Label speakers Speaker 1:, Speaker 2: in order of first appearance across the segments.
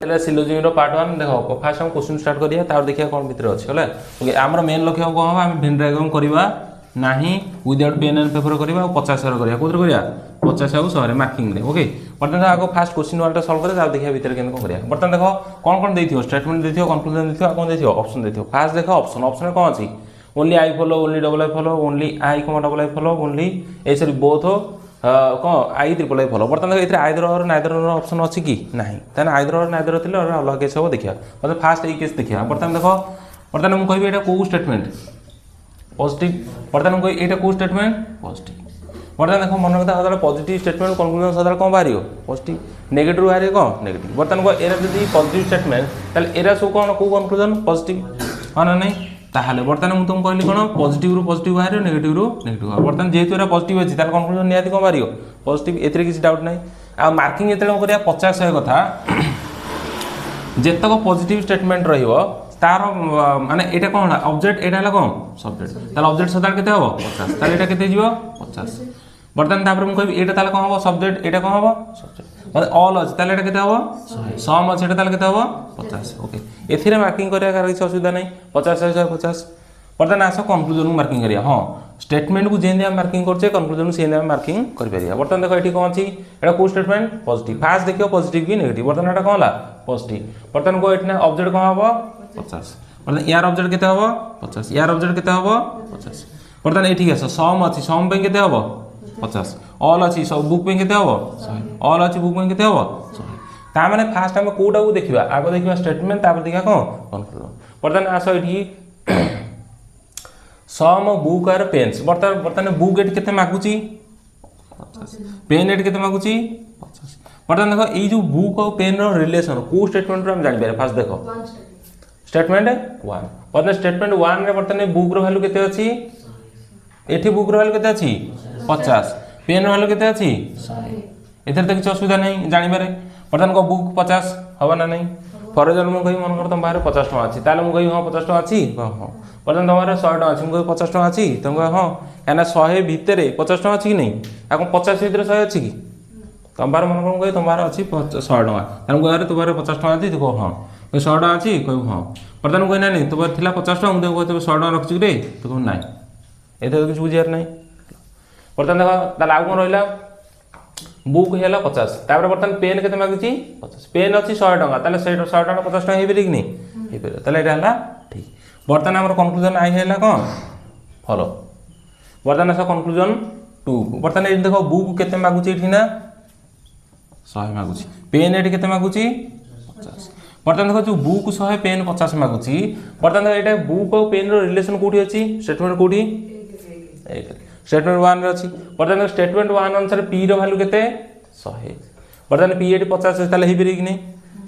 Speaker 1: Syllogism रो part 1 देखो fast हम question start करिया तार देखिया कोन भीतर अछि हला ओके हमर मेन लक्ष्य को हम वेन डायग्राम करबा नाही विदाउट पेन एंड पेपर करबा 50 रो करिया कोतर करिया 50 आउ 100 रे मार्किंग रे ओके बर्तन आगो फास्ट क्वेश्चन वाला सॉल्व करे तार देखिया भीतर केन को करिया बर्तन देखो कोन देथियो स्टेटमेंट देथियो कंक्लूजन देथियो कोन देथियो ऑप्शन देथियो फास्ट देखो ऑप्शन रे कोन अछि only I follow only double I follow only I double I follow only A sorry both कौन आई ट्रिपल आई फॉलो बर्तमान देखो आइदर और नाइदर ऑप्शन अच्छी कि नहीं ताने आइदर और नाइदर थिले अलग केस हम देखिया मतलब फास्ट ए केस देखिया बर्तमान देखो बर्तमान हम कहबी एटा को स्टेटमेंट पॉजिटिव बर्तमान हम कहबी एटा को स्टेटमेंट पॉजिटिव बर्तमान देखो मन कथा सदा पॉजिटिव स्टेटमेंट कंक्लूजन सदा कोन बारियो पॉजिटिव नेगेटिव बारे कोन नेगेटिव बर्तमान को एरा जदी पॉजिटिव स्टेटमेंट ताले एरा सो कोन को कंक्लूजन पॉजिटिव हां नहीं ताहले बर्तमान मु तुम कहली कोन पॉजिटिव रो पॉजिटिव बाहर नेगेटिव रो नेगेटिव बर्तमान जेहेतु एरा पॉजिटिव अछि ताले कंक्लूजन नियाती कोन बारियो पॉजिटिव एतरे किसी डाउट नै आ मार्किंग एतले करिया 50 100 कथा जेतक पॉजिटिव स्टेटमेंट रहिबो तार माने एटा कोन ऑब्जेक्ट एटा हला कोन सब्जेक्ट ताले ऑब्जेक्ट सदा केते हबो 50 ताले एटा केते जिवो 50 बर्तमान तापर मु कहबी एटा ताले कोन हबो सब्जेक्ट एटा कोन हबो सब्जेक्ट मतलब ऑल अछि ताले एटा केते हबो 100 सम अछि एटा ताले केते हबो 50 ओके एथिरे मार्किंग करिया कार किछ असुविधा नै 50 150 बर्तमान आसो कंक्लूजन को मार्किंग करिया हां स्टेटमेंट को जेंदे हम मार्किंग करछे कंक्लूजन को सेंदे हम मार्किंग कर परिया बर्तमान देखो एठी कोन अछि एटा को स्टेटमेंट पॉजिटिव फास्ट देखियो पॉजिटिव की नेगेटिव बर्तमान एटा कोन हला पॉजिटिव बर्तमान को एठना ऑब्जेक्ट कोन हबो 50 बर्तमान यार ऑब्जेक्ट केते हबो 50 यार ऑब्जेक्ट केते हबो 50 बर्तमान एठी आसो सम अछि सम पे केते हबो 50 ऑल अछि सब बुक पे केते हबो 100 ऑल अछि बुक पे केते हबो 100 ता माने फास्ट हम कोडा को देखिबा आगो देखिबा स्टेटमेंट तापर देखिबा कोन कंक्लूजन बर्तमान आसो एठी सम बुक और पेन्स बर्तमान बुक एट केते मागुची 50 पेन एट केते मागुची 50 बर्तमान देखो ए जो बुक और पेन रो रिलेशन को स्टेटमेंट रो हम जानि पारे फास्ट देखो स्टेटमेंट 1 बर्तमान स्टेटमेंट 1 रे बर्तमान बुक रो वैल्यू केते अछि एठी बुक रो वैल्यू केते अछि 50 पेन रो वैल्यू केते अछि 100 एथर त किछ असुविधा नै जानि पारे बर्तमान को बुक 50 हबा ना नै फॉर एग्जांपल मु कहि मन कर तुम बाहर 50 टका अछि ताले मु कहि हां 50 टका अछि हां बर्तमान तुम्हारे 100 टका अछि मु कहि 50 टका अछि तुम कहि हां एना 100 भितरे 50 टका अछि कि नै आ को 50 भितरे 100 अछि कि तुम बाहर मन कर कहि तुम बाहर अछि 100 टका ताले मु कहि तुम्हारे 50 टका अछि देखो हां 100 टका अछि कहि हां बर्तमान कहि नै तुम्हारे थिला 50 टका मु देखो 100 टका रखछि रे तो नै एते किछ बुझियार नै बर्तमान देखो ताले आ कोन रहला बुक हेला 50 तापर बर्तमान पेन केते मागुची 50 पेन अछि 100 टका ताले 100 टका 50 टका हे बेरि कि नै हे बेरि ताले एटा हला ठीक बर्तमान हमर कंक्लूजन आई हेला कोन फॉलो बर्तमान अस कंक्लूजन 2 बर्तमान ए देखो बुक केते मागुची एठी ना 100 मागुची पेन एठी केते मागुची 50 बर्तमान देखो जो बुक 100 पेन 50 मागुची बर्तमान एटा बुक और पेन रो रिलेशन कोठी अछि स्टेटमेंट कोठी एक स्टेटमेंट 1 रे अछि बर्तमान स्टेटमेंट 1 अनुसार p रो वैल्यू केते 100 बर्तमान p एटी 50 ताले हे बेरि कि नै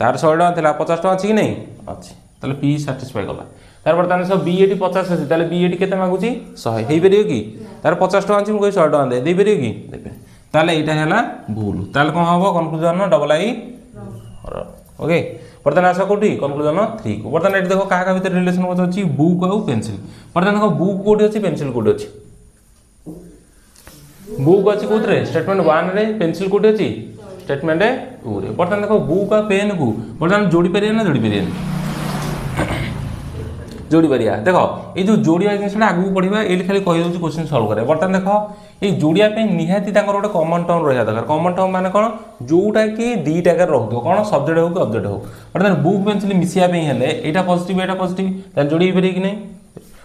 Speaker 1: तार 100 टका थिला 50 टका अछि कि नै अछि ताले p सैटिस्फाई करला तार बर्तमान सब b एटी 50 अछि ताले b एटी केते मागुची 100 हे बेरि कि तार 50 टका अछि मु कहि 100 टका दे बेरि कि देबे ताले एटा हैला भूल ताले कोन हबो कंक्लूजन डबल आई ओके बर्तमान आसा कोठी कंक्लूजन 3 को बर्तमान एटी देखो काहा का भीतर रिलेशन होत अछि बुक और पेंसिल बर्तमान देखो बुक कोठी अछि पेंसिल कोठी अछि बुक अछि कोथरे स्टेटमेंट 1 रे पेंसिल कोठी अछि स्टेटमेंट 2 रे बर्तमान देखो बुक और पेन को बर्तमान जोड़ी परिया ना जोड़ी परिया जोड़ी परिया देखो ए जो जोड़िया जिनसटा आगु पढिबा एली खाली कहि दउची क्वेश्चन सॉल्व करे बर्तमान देखो ए जोड़िया पे निहाती ताकर गोटे कॉमन टर्म रहया दरकार कॉमन टर्म माने कोन जोटा कि दीटा कर रहथो कोन सब्जेक्ट हो कि ऑब्जेक्ट हो बर्तमान बुक पेंसिल मिसिया पे हेले एटा पॉजिटिव त जोड़ी पेरि कि नै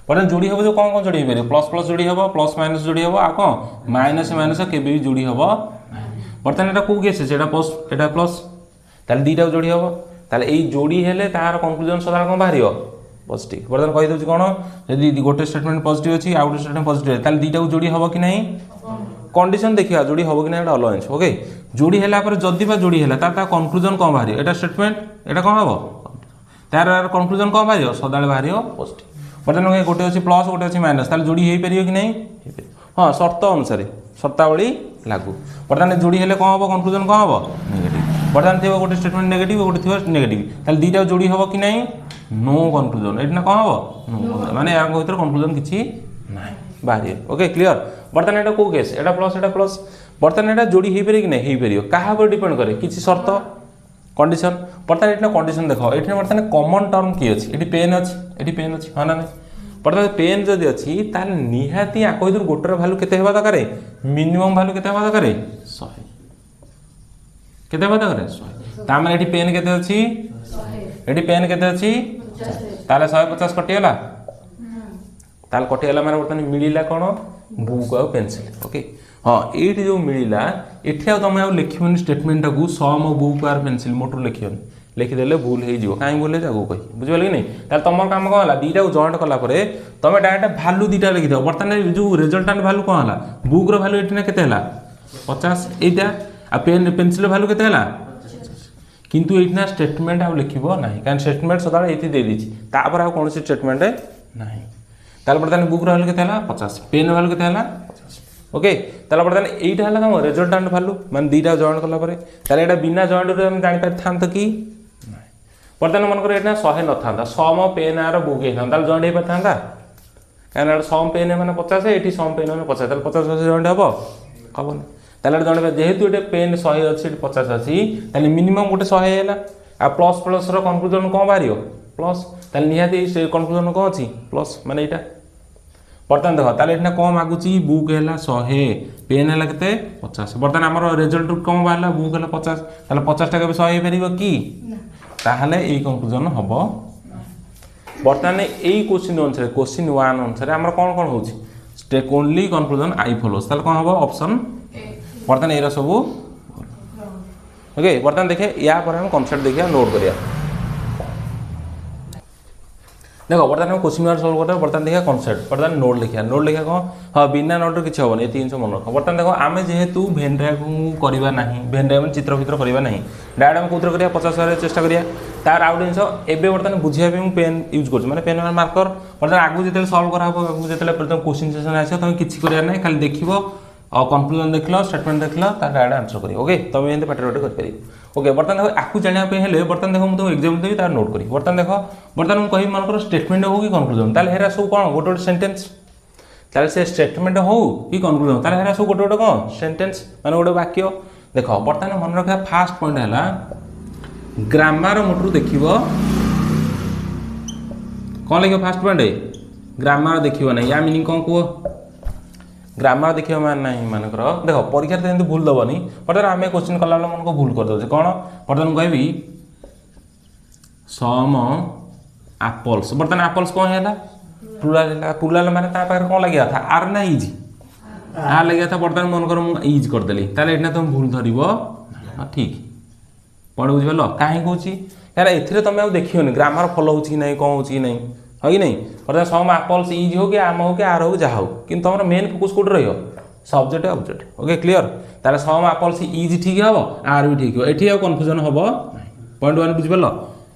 Speaker 1: बर्तमान जोड़ी हबो जो कोन कोन जोड़ी पेरि प्लस प्लस जोड़ी हबो प्लस माइनस जोड़ी हबो आ कोन माइनस माइनस केबे भी जोड़ी हबो बर्तमान एटा को केस एटा प्लस एटा प्लस ताले दीटा जोड़ी हबो ताले एई जोड़ी हेले तार कंक्लूजन सदा कोन बाहरियो पॉजिटिव बर्तमान कहि दउची कोन यदि गोटे स्टेटमेंट पॉजिटिव अछि आ गोटे स्टेटमेंट पॉजिटिव ताले दीटा को जोड़ी हबो कि नै कंडीशन देखिया जोड़ी हबो कि नै एटा अलाउंस ओके जोड़ी हेला पर जदी बा जोड़ी हेला तार कंक्लूजन कोन बाहरियो एटा स्टेटमेंट एटा कोन हबो तार कंक्लूजन कोन बाहरियो सदाले बाहरियो पॉजिटिव बर्तमान गोटे अछि प्लस गोटे अछि माइनस ताले जोड़ी हेई परियो कि नै हां शर्त अनुसार शर्तावली लागू बर्तमान जोड़ी हेले कोन हबो कंक्लूजन कोन हबो नेगेटिव बर्तमान थिबो गोटे स्टेटमेंट नेगेटिव गोटे थिबो नेगेटिव ताले दीटा जोड़ी हबो कि नै नो कंक्लूजन एटना कोन हबो नो माने या भीतर कंक्लूजन किछि नै बाहरी ओके क्लियर बर्तमान एटा को केस एटा प्लस बर्तमान एटा जोड़ी हेई परि कि नै हेई परियो काहा पर डिपेंड करे किछि शर्त कंडीशन बर्तमान ये कंडीशन देख ये बर्तमान कॉमन टर्म किए अच्छी ये पेन अच्छी हाँ ना नहीं बर्तमान पेन जदि अच्छी ताल निहाती आक भर गोटर भैल्यू के दरकार मिनिमम भैल्यू के दरकार 100 के दरकार 100 तार ये पेन के अच्छी ये पेन के अच्छी ताले 150 कटिगला ताल कटिगला माने बर्तमान मिलला कौन बुक आ पेनसिल ओके हाँ ये जो मिलला ये तुम लिखिबन स्टेटमेंट को सम बुक आर पेनसिल मोटर लिखिबन लिखिदेले भूल हो कहीं भूल है कही बुझे कि नहीं ताल तुम काम कौन है दीटा को जॉइंट कलापर तुम डायरेक्ट भैल्यू दीटा लिखिद बर्तमान जो रिजल्टांट भैल्यू कौन है बुक्र भैल्यू ये के 50 यहाँ आ पेन पेनसिल भैल्यू के किंतु ये स्टेटमेंट आ लिख ना कहीं स्टेटमेंट सदा ये दे दीजिए तापर आ कौन स्टेटमेंट ना ताल बर्तमान बुक्र भैल्यू के 50 पेन भैल्यू के 50 ओके ताल बर्तमान यहीटा है कम रिजल्टांट भैल्यू माने दीटा जॉइंट कलापर ताल बिना जॉइंट जापर था कि बर्तमान मनकर ये 100 न था सम पेन आर बुक होता जॉइंट हो पार था कहीं सम पेन मैंने 50 ये सम पेन मैंने 50 50 जॉइंट हम हम ना ताले जॉइंट जेहेतु ये पेन 100 अच्छी 50 अच्छी मिनिमम गोटे 100 है आ प्लस प्लस कनक्लूजन कौन बाहर प्लस ताले निहाती कनक्लूजन कौन अच्छी प्लस माने यहाँ बर्तमान देख ताले ये कौन मागुच बुक है 100 पेन है के 50 बर्तमान आम रिजल्ट कौन बाहर बुक है 50 ताले 50 टाक 100 हो पार कि ताहले यही कंक्लूजन हम बर्तमान यही क्वेश्चन अनुसार क्वेश्चन 1 अनुसार आम कौन कौन हो ओनली कंक्लूजन आई फॉलोज ताहले कौन हम ऑप्शन बर्तमान ये सब ओके बर्तमान देखिए या पर हम कॉन्सेप्ट देखिए नोट करिया देखो बर्तमान हम क्वेश्चन सॉल्व करते बर्तमान देखिए कॉन्सेप्ट बर्तमान नोट लिखा कौन हाँ बिना नोट किसी हेनी ये 300 मन रख बर्तमान देखो आम जेहेतु भेन ड्राइव करवा ना भेन ड्राइव चित्र फित्र करवा ना डायरेक्ट आम कौन करिया 50 चेष्टा करिया तार आउ जिन एवं बर्तमान बुझाई मुझे पेन यूज कर पेन मार्कर बर्तमान आगू जो सल्व कर जो क्वेश्चन सेसन आस तुम किसी करार ना खाली देख कनक्लूजन देख स्टेटमेंट देख डायरेक्ट आंसर कर ओके तुम ये पार्ट कर ओके बर्तमान देखो आपको जानापे बर्तमान देखो मुझे एग्जाम देवी तार नोट करी बर्तमान देखो बर्तमान मुझे कह मन स्टेटमेंट हो कि कनक्लूजन ताले हेरा सब कौन गोटे गोटे सेंटेंस ताले से स्टेटमेंट हो कि कनक्लूजन ताले हेरा सब गोटे गोटे कौन सेंटेंस माने गोटे वाक्य देख बर्तमान मन रखा फास्ट पॉइंट है ग्रामर मोटरू देख कौन लिख फास्ट पॉइंट ग्रामर देखो ना या मीनिंग कौन कह ग्रामर देखिए मान ना मानकर देख परीक्षा तो भूल दबनी बर्तमान आम क्वेश्चन कला मन को भूल करदे कौन बर्तमान कहबी सम एप्पल्स बर्तमान एप्पल्स कौन है प्लुराल माने ता पाखरे कौन लगे था आर ना इज आर लगे था बर्तमान मनकर मुझे इज करदेली ताले एटा तुम भूल धरब ठीक पॉइंट बुझिपाल कहीं कौन यार ए तुम आ देखिए ग्रामर फॉलो हो कि कौन हो कि नहीं है कि नहीं बर्तमान सम एप्पल्स इज हो कि आम हो कि आर हो जहाँ हो कि तुम मेन फोकस कौट रही सब्जेक्ट ऑब्जेक्ट ओके क्लियर ताले सम एप्पल्स इज ठीक हम आर भी ठीक हो ये कन्फ्यूजन हम पॉइंट 1 बुझिपाल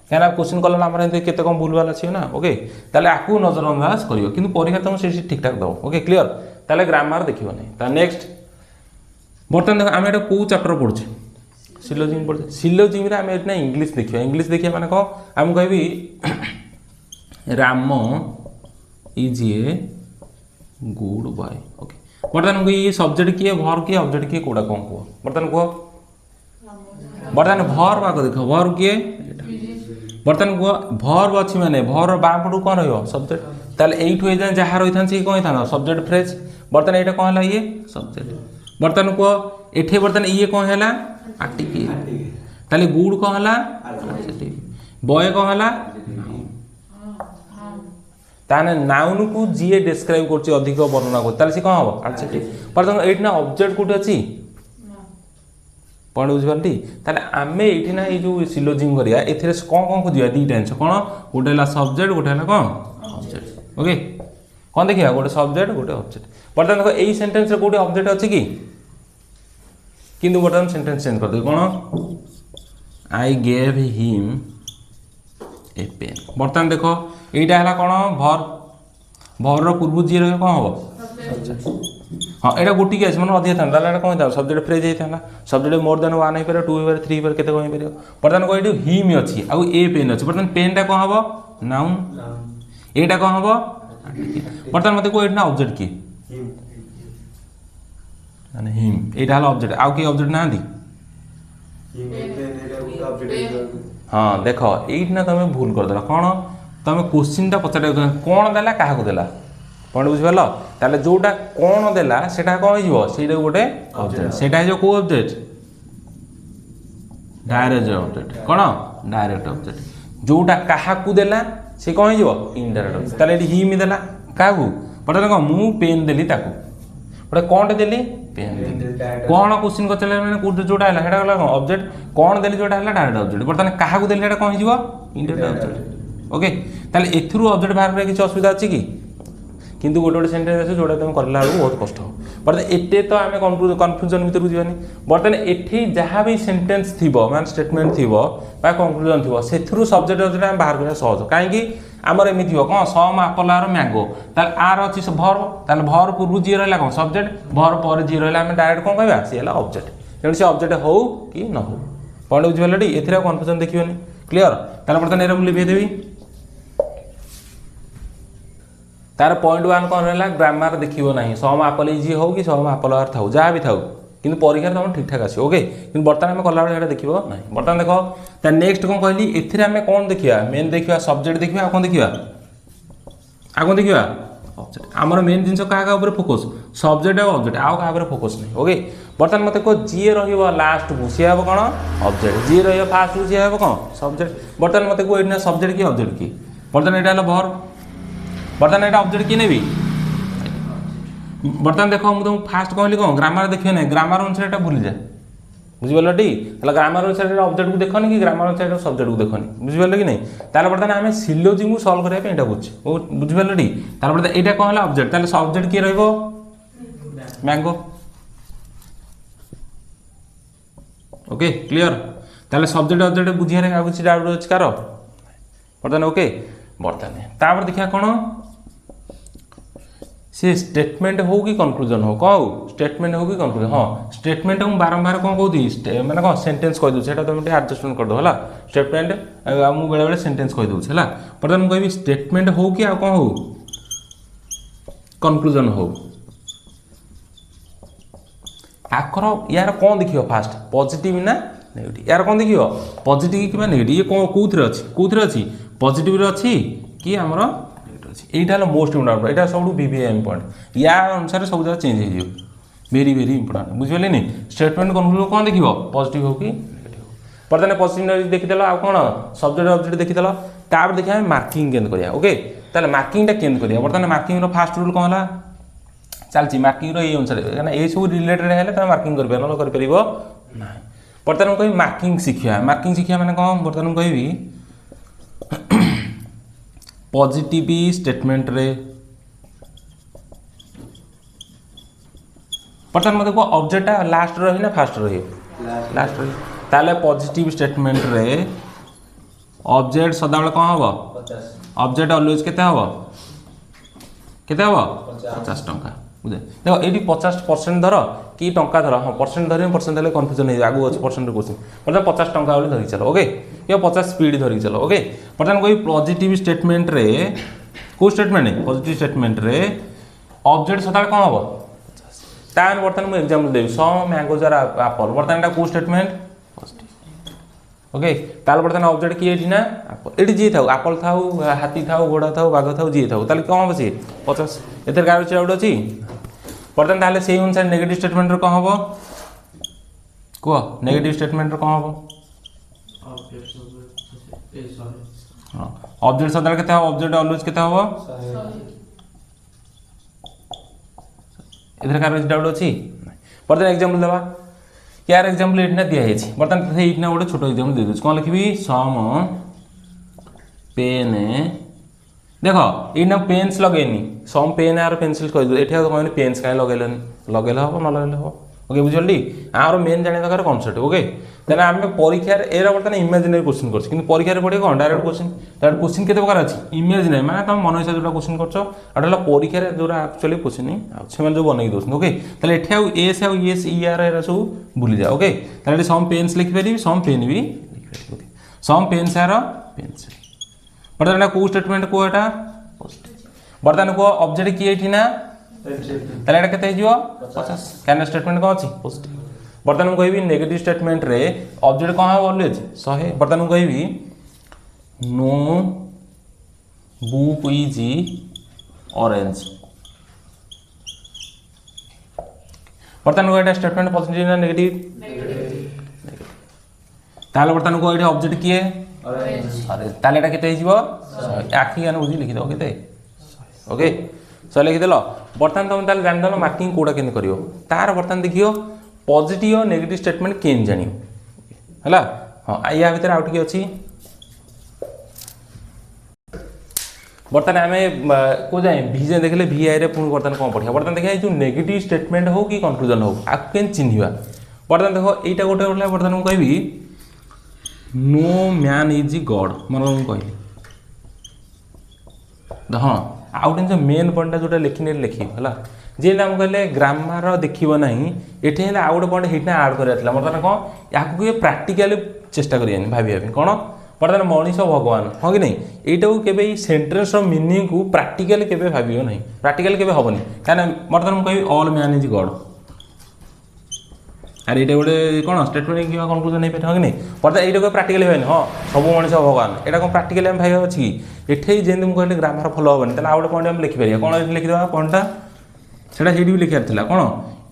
Speaker 1: क्या क्वेश्चन कल आम केत कम भूलभाल आस ना ओके ताले आपको नजरअंदाज कर कि परीक्षा तुम से ठीक ठाक दब ओके क्लियर ताले ग्रामर देखना नेक्स्ट बर्तमान देख आम ये कौ चैप्टर पढ़ुचे सिलोजिम पढ़े सिलोजिम आम ये इंग्लीश देखिए मैंने कौन आम कह Ram is a good boy okay बर्तमान ये सब्जेक्ट किए भर किए ऑब्जेक्ट किए कौटा कौन कह बर्तमान कह बर्तमान भर भाग देख भर किए बर्तमान कह भर अच्छी माने भर बाँ पटू कौन रही सब्जेक्ट ताले यू जहाँ रही था कौन था सब्जेक्ट फ्रेज बर्तमान यहाँ कौन है ये सब्जेक्ट बर्तमान कह एठे बर्तमान ये कौन है आर्टिकल ताले गुड कौन है बॉय कौन है ताने नाउन को जी डिस्क्राइब कर अधिक वर्णना कर कौन हम एडजेक्टिव पर ये ऑब्जेक्ट कौट अच्छी पॉइंट बुझिपारती ताले आमे ये ना ये सिलोजिंग करिया एथिरे कौन कौन खोजिया दुईटा जिन कौन गोटे है सब्जेक्ट गोटे है कौन ऑब्जेक्ट ओके कौन देखिए गोटे सब्जेक्ट गोटे ऑब्जेक्ट बर्तमान देखो यही सेंटेंस रे गोटे ऑब्जेक्ट अच्छी कि किंतु बर्तमान सेंटेंस चेंज कर दे कौन I gave him a pen बर्तमान देखो यहीटा है कौन भर भर पूर्व जी रहे कौन हम हाँ यहाँ गोटी के मैंने अधिक था कौन था सब्जेक्ट फ्रेज होता सब्जेक्ट मोर देन 1 हो पारे 2 हो पारे 3 हो पारे केते कौन हो बर्तमान कह ये हिम अच्छी आउ ए पेन अच्छी बर्तमान पेनटा कौन हम नाउन यहाँ कौन हम बर्तमान मत कह ये ऑब्जेक्ट किए हिम यहाँ ऑब्जेक्ट आउ किए ऑब्जेक्ट ना हाँ देख ये तुम भूल करदेल कौन तुम क्वेश्चनटा पचार कौन देला क्या देला पॉइंट बुझिपाल ताले जोटा कौन देला सेटा कौन हो सेटा गोटे ऑब्जेक्ट सेटा हो को ऑब्जेक्ट डायरेक्ट ऑब्जेक्ट कौन डायरेक्ट ऑब्जेक्ट जोटा क्या देला से कौन हो इनडायरेक्ट ऑब्जेक्ट ताले एटी ही मी देला क्या पता कौन मु पेन देली ताकू गोटे कौन देली पेन देली कौन क्वेश्चन कर मैंने जोटा है सेटा गला ऑब्जेक्ट कौन देली जोटा है डायरेक्ट ऑब्जेक्ट बर्तमान क्या देली सेटा कौन हो इनडायरेक्ट ऑब्जेक्ट ओके ताले एथुरु ऑब्जेक्ट बाहर करे किसी असुविधा अछि की किंतु गोटे गोटे सेंटेंस अच्छे जोटा तुम करला बहुत कष्ट हो बर्तमान एटे तो आम कन्फ्यूजन भितर जीवानी बर्तमान एठी जहाँ भी सेंटेंस थी मान स्टेटमेंट थी कन्क्लूजन थी से सब्जेक्ट ऑब्जेक्ट आम बाहर करना सहज कहीं आमर एमती हो कौन सम आपर आर मैंगो ताल आर अच्छी भर ताल भर पूर्व जी रहा कौन सब्जेक्ट भर पर जी रहा आम डायरेक्ट कौन कह सी है ऑब्जेक्ट तेणु से ऑब्जेक्ट हो कि न हो पॉइंट बुझिपाल टी ए कन्फ्यूजन देखिए क्लीयर ताल बर्तमान एरा मुझे लिखेदेवी तार पॉइंट वन कौन रहा ग्रामर देखियो नहीं सम आपल इजी हो कि सम आपल आर था जहाँ भी था कि परीक्षा तुम ठीक ठाक आस ओके कि बर्तमान आम कला बेड़ा देखो ना बर्तमान देख ता नेक्स्ट कौन कहली एथिरे आम कौन देखिया मेन देखिया सब्जेक्ट देखिया कौन देखिया कौन देखिया ऑब्जेक्ट आमर मेन जिन क्या फोकस सब्जेक्ट और ऑब्जेक्ट आउ क्या फोकस नहीं ओके बर्तमान मत कह जी लास्ट को सी हे कौन ऑब्जेक्ट जी फास्ट को सी हे कौन सब्जेक्ट बर्तमान मत कह ये सब्जेक्ट की ऑब्जेक्ट की बर्तमान यहाँ भर बर्तमान यहाँ ऑब्जेक्ट किए नेबी बर्तमान देख मुझे तुमको फास्ट कहली कौन ग्रामर देखिए ना ग्रामर अनुसार भूली जाए बुझिपाल टी ग्रामर अनुसार ऑब्जेक्ट को देखनी कि ग्रामर अनुसार सब्जेक्ट को देखनी बुझिपाल कि नहीं तार बर्तमान आम सिलोजी को सल्व करने बुझिपाल टी तार बर्तमान यहाँ कौन है ऑब्जेक्ट ताले सब्जेक्ट किए रहिबो मैंगो ओके क्लियर ताले सब्जेक्ट ऑब्जेक्ट बुझियारे आ किसी डाउट अछि कार बर्तमान ओके बर्तमान तापर देखिया कौन से स्टेटमेंट हो कि कन्क्लूजन हो कौ स्टेटमेंट हो कि कन्क्लूजन हाँ स्टेटमेंट मुझे बारंबार कौन कहती मैंने कौन सेंटेंस कहीदे से तुम एडजस्टमेंट करदे है स्टेटमेंट मुझे बेले बेले सेंटेंस कहीदे है बर्तमान मुझे स्टेटमेंट हो कि आ कौन हो कन्क्लूजन हो आखर यार कौन देखिए फास्ट पॉजिटिव ना नेगेटिव यार कौन देखिए पॉजिटिव कि नेगेटिव ये कौन अच्छी पॉजिटिव अच्छी कि आमर यहाँ मोस्ट इम्पोर्टाट यहाँ सब VVIP पॉइंट या अनुसार सब जगह चेंज हो वेरी वेरी इंपोर्टाट बुझे नहीं स्टेटमेंट कन्क्लूजन कौन देख पॉजिटिव हो कि नेगेटिव बर्तमान पॉजिटिव देखीदेल आ कौन सब्जेक्ट ऑब्जेक्ट देखीदेल तापर देखिए मार्किंग केन करिया ओके ताले मार्किंगटा केन करिया बर्तमान मार्किंग फास्ट रूल कौन है चलती मार्किंग ये अनुसार कहीं ये सब रिलेटेड है तुम मार्किंग कर ना बर्तमान कह मार्किंग शिखा मैंने कौन बर्तमान कहि पॉजिटिव स्टेटमेंट रे बर्तमान मत ऑब्जेक्ट लास्ट रही ना फास्ट रही लास्ट रही ताले पॉजिटिव स्टेटमेंट रे ऑब्जेक्ट सदाबले कौन हम ऑब्जेक्ट ऑलवेज केते हम 50 टंका बुझे देखो ये 50% धर कि टंका धर हाँ परसेंट धर परसेंट धरले कन्फ्यूजन हो आगू अच्छे परसेंट क्वेश्चन बर्तमान 50 टंका बोली धरिक चलो ओके या 50 स्पीड धरिक चलो ओके बर्तमान कोई पॉजिटिव स्टेटमेंट रे को स्टेटमेंट पॉजिटिव स्टेटमेंट रे ऑब्जेक्ट सदा कौन हम तान बर्तमान मुझे एग्जांपल देवी सम मैंगोज आर एप्पल बर्तमान को स्टेटमेंट ओके ताल बर्तमान ऑब्जेक्ट किए ना ये जी था एप्पल था हाथी था घोड़ा था बाघ था जी था ताले कौन हम सी 50 एथर कार डाउट अच्छी बर्तमान ताले से अनुसार नेगेटिव स्टेटमेंट रे कौन हम कह नेगेटिव स्टेटमेंट रे कौन हम हाँ ऑब्जेक्ट सदा के ऑब्जेक्ट ऑलवेज के इधर कार डाउट अच्छी बर्तमान एग्जांपल देवा यार एग्जांपल ये दिखाई बर्तमान ये गोटे छोट एग्जांपल दे दूँ कौन लिखी सम पेन देख ये पेन्स लगेनी सम पेन आर पेनसिल कह ये कहनी पेन्स कहीं लगेलनि लगेले हम न लगेले हम ओके बुझे आर मेन जाना दरकार कनसेप्ट ओके तेना आम परीक्षा एरा बर्तमान इमेजिनरी क्वेश्चन कर परीक्षा पढ़े कौन डायरेक्ट क्वेश्चन डायरेक्ट क्वेश्चन के प्रकार अच्छी इमेजिनरी मैंने तुम मन हिसाब जो क्वेश्चन कर परीक्षा जो एक्चुअली क्वेश्चन से जो बनई दूसरी ओके ताले एठी एस आउ एस इ आर एरा सब भूली जाओ ओके ताले सम पेन्स लिखिपारि सम पेन भी लिखिपारि सम पेन्स आर पेन्सिल बर्तमान को स्टेटमेंट को एटा बर्तमान को ऑब्जेक्ट किए एठी ना ताले एटा केते हिजो 50 कैन स्टेटमेंट को अछि पॉजिटिव बर्तमान मुझे कहबी नेगेटिव स्टेटमेंट रे ऑब्जेक्ट कौन है ऑलवेज 100। बर्तमान मुझे कहबी नो बुक इज ऑरेंज। बर्तमान को एटा स्टेटमेंट पॉजिटिव ना नेगेटिव ताले बर्तमान को एटा ऑब्जेक्ट किए ऑरेंज ताले एटा केते हिजबो आखि गान बुझी लिखि दो केते ओके सो लिखि देलो। बर्तमान तुम ताले जान दलो मार्किंग कोडा केन करियो तार बर्तमान देखियो पॉजिटिव और नेगेटिव स्टेटमेंट केन जानियो हला। हां या भीतर आउट की अछि बर्तमान आम को जाए भीजे देखले भी आई रे पुणी बर्तमान कौन पढ़िया बर्तमान देखिए जो नेगेटिव स्टेटमेंट हो कि कंक्लूजन हो आपको केन चिन्हिबा। बर्तमान देखो एटा गोटे बोले बर्तमान मु कहबी नो मैन इज गॉड मन मु कहली हाँ आउ टेन मेन पॉइंट जोटा लिखिने लिखी है जी आम कहले ग्रामर देखो ना ये आउ गोटे पॉइंट ये आड कराला बर्तमान कौन या प्राक्टिकली चेष्टा करें भाई कौन बर्तमान मनीष भगवान हाँ कि नहीं यहीटा को केबे सेंटेंस मीनिंग को प्राक्टिकली केबे भाबियो नहीं प्राक्टिकली केबे हबनी काना बर्तमान मु कहबी ऑल मैन इज गॉड अरे ये गोटे कौन स्टेटमेंट कि कंक्लूजन नहीं पारे हाँ कि नहीं बर्तमान ये प्राक्टिकली भाई हाँ सब मनीष भगवान यहाँ कौन प्राक्टिकली आम भाई अच्छी ये जमी मुझे कहली ग्रामर फलो हेनी तेल आउ गोटे पॉइंट आम लिखिपर कौन लिखिदेवा पॉइंटा से भी लिखार था कौन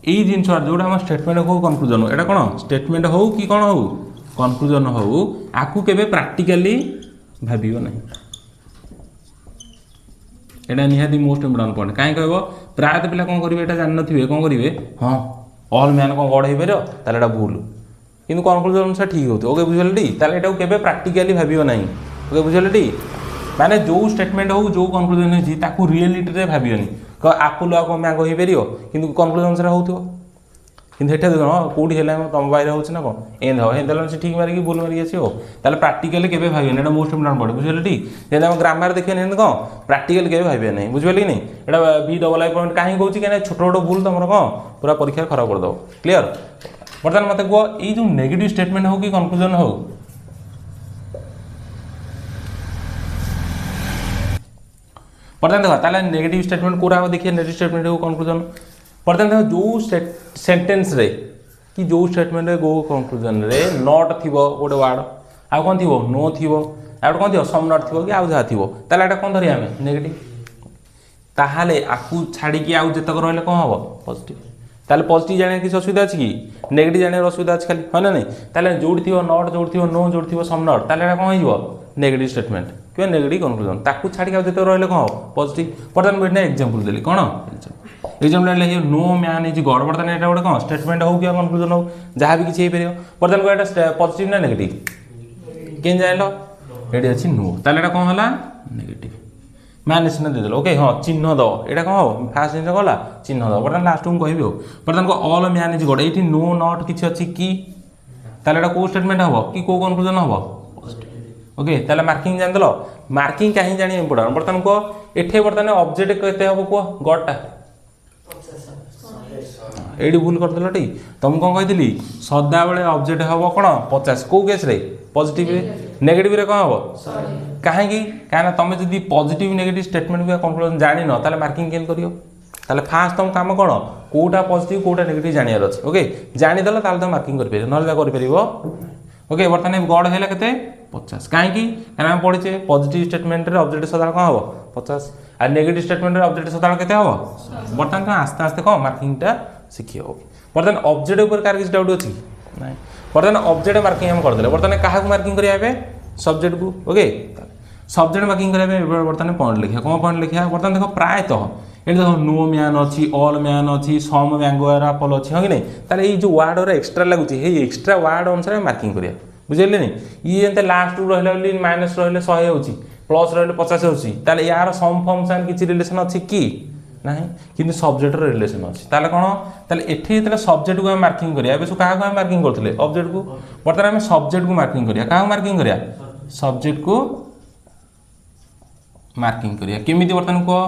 Speaker 1: यही जिन जोटा आम स्टेटमेंट हो कंक्लूजन एटा कौन स्टेटमेंट हो कि कौन हो कंक्लूजन हो आपको केबे प्राक्टिकली भाबियो नहीं एटा निहाती मोस्ट इम्पोर्टेंट पॉइंट कहीं कहब प्रायतः पिला कौन करेंगे एटा जान नथिबे कौन करेंगे हाँ ऑल मैन कौन गॉड हो पार ताले एटा भूल किंतु कंक्लूजन अनुसार ठीक होतो ओके बुझल टी ताले एटा केबे प्राक्टिकली भाबियो नहीं ओके बुझल टी माने जो स्टेटमेंट हो जो कंक्लूजन होची ताकू रियलिटी रे भाबियोनी क आपुल आ को मैंगो हो पारियो किंतु कंक्लूजन अनुसार होतो किंतु एटा देखो कोठी हेला तुम बाहर होची ना कौन एंड हो हेंदल से ठीक मारी भूल मारी आसी हो ताले प्राक्टिकली केबे भाबियोनी एटा मोस्ट इम्पोर्टेंट पॉइंट बुझल टी जेना हम ग्रामर देखिए नहीं कौन प्राक्टिकली केबे भाबियो नहीं बुझिबे कि नहीं एटा बी डबल आई पॉइंट काहे कहूची केना छोट छोट भूल तुमर कौन पूरा परीक्षा खराब कर दो क्लियर। बर्तमान मत कह ये जो नेगेटिव स्टेटमेंट हो कि कंक्लूजन हो बर्तमान देखो ताले नेगेटिव स्टेटमेंट कोरा देखिए नेगेटिव स्टेटमेंट हो कंक्लूजन बर्तमान देखो जो सेंटेंस रे कि जो स्टेटमेंट रे गो कंक्लूजन रे नॉट थिबो गोटे वर्ड आ कोन थिबो नो थिबो आ कोन थिबो सम नॉट थिबो कि आ जा थिबो ताले एटा कोन धरि आमे नेगेटिव ताहाले आकु छाडी कि आ जतक रहले कोन हबो पॉजिटिव ताले पॉजिटिव जाने किसी असुविधा अछि कि नेगेटिव जाने असुविधा अछि खाली है ना नहीं ताले जोड़ थिबो नॉट जोड़ थिबो नो जोड़ थिबो सम नॉट ताले एटा कोन हिबो नेगेटिव स्टेटमेंट कि नेगेटिव कंक्लूजन ताकू छाडी आ जतक रहले कोन हबो पॉजिटिव। बर्तमान मैं एग्जांपल देली कोन एग्जांपल ले नो मैन इज गॉड बर्तमान एटा गोटे कोन स्टेटमेंट हो कि कंक्लूजन हो जहाँ भी किसी हो बर्तमान को एटा पॉजिटिव ना नेगेटिव केन जाइलो एडी अछि नो ताले एटा कोन हला नेगेटिव मैन सिना दे देलो ओके हाँ चिन्ह दो एटा कोन हो फास्ट जिन गला चिन्ह दो बर्तमान लास्ट को कहबी हो बर्तमान को ऑल मैन इज गॉड एठी नो नॉट किछि अछि कि ताले एटा को स्टेटमेंट हबो कि को कंक्लूजन हबो ओके ताले मार्किंग जान देलो मार्किंग काहे जानि इम्पोर्टेंट बर्तमान को एठे बर्तमान ऑब्जेक्ट केते हबो को गॉड टा एडी भूल कर देलो टी तुम कोन कहितली सदा बेले ऑब्जेक्ट हबो कोन 50 को केस रे पॉजिटिव रे नेगेटिव रे कोन हबो काहे कि काना तुम जदी पॉजिटिव नेगेटिव स्टेटमेंट को कंक्लूजन जानि न ताले मार्किंग केन करियो ताले फास्ट तुम काम कोन कोटा पॉजिटिव कोटा नेगेटिव जानियार अछि ओके जानि देला ताले तो मार्किंग कर परियो नले कर परियो ओके बर्तमान गॉड हैला केते 50 काहे कि काना हम पढिचे पॉजिटिव स्टेटमेंट रे ऑब्जेक्ट सदा कोन हबो 50 आ नेगेटिव स्टेटमेंट रे ऑब्जेक्ट सदा केते हबो बर्तमान का आस्ते आस्ते कोन मार्किंग टा सिखियो बर्तमान ऑब्जेक्ट ऊपर कार किछ डाउट अछि नाही बर्तमान ऑब्जेक्ट मार्किंग हम कर देले बर्तमान काहा को मार्किंग करिया बे सब्जेक्ट को ओके सब्जेक्ट मार्किंग करिया बे बर्तमान पॉइंट लिखिया कोन पॉइंट लिखिया बर्तमान देखो प्रायतः ये देखो नो मैन अच्छी ऑल मैन अच्छी सम मैंगो एप्पल अच्छी हाँ कि नहीं ताले ये जो वर्ड और एक्स्ट्रा लगुच ये एक्स्ट्रा वर्ड अनुसार मार्किंग करिया बुझिले नहीं ये एंते लास्ट रू रहला बोली माइनस रहले 100 होची प्लस रहले 50 होची ताले यार सम फंक्शन किछि रिलेशन अछि कि नाही किंतु सब्जेक्ट रो रिलेशन अछि ताले कोन ताले एठी ताले सब्जेक्ट को मार्किंग करिया एबे सु काहा को मार्किंग करथले ऑब्जेक्ट को बर्तमान हम सब्जेक्ट को मार्किंग करिया काहा मार्किंग करिया सब्जेक्ट को मार्किंग करिया केमिति बर्तमान को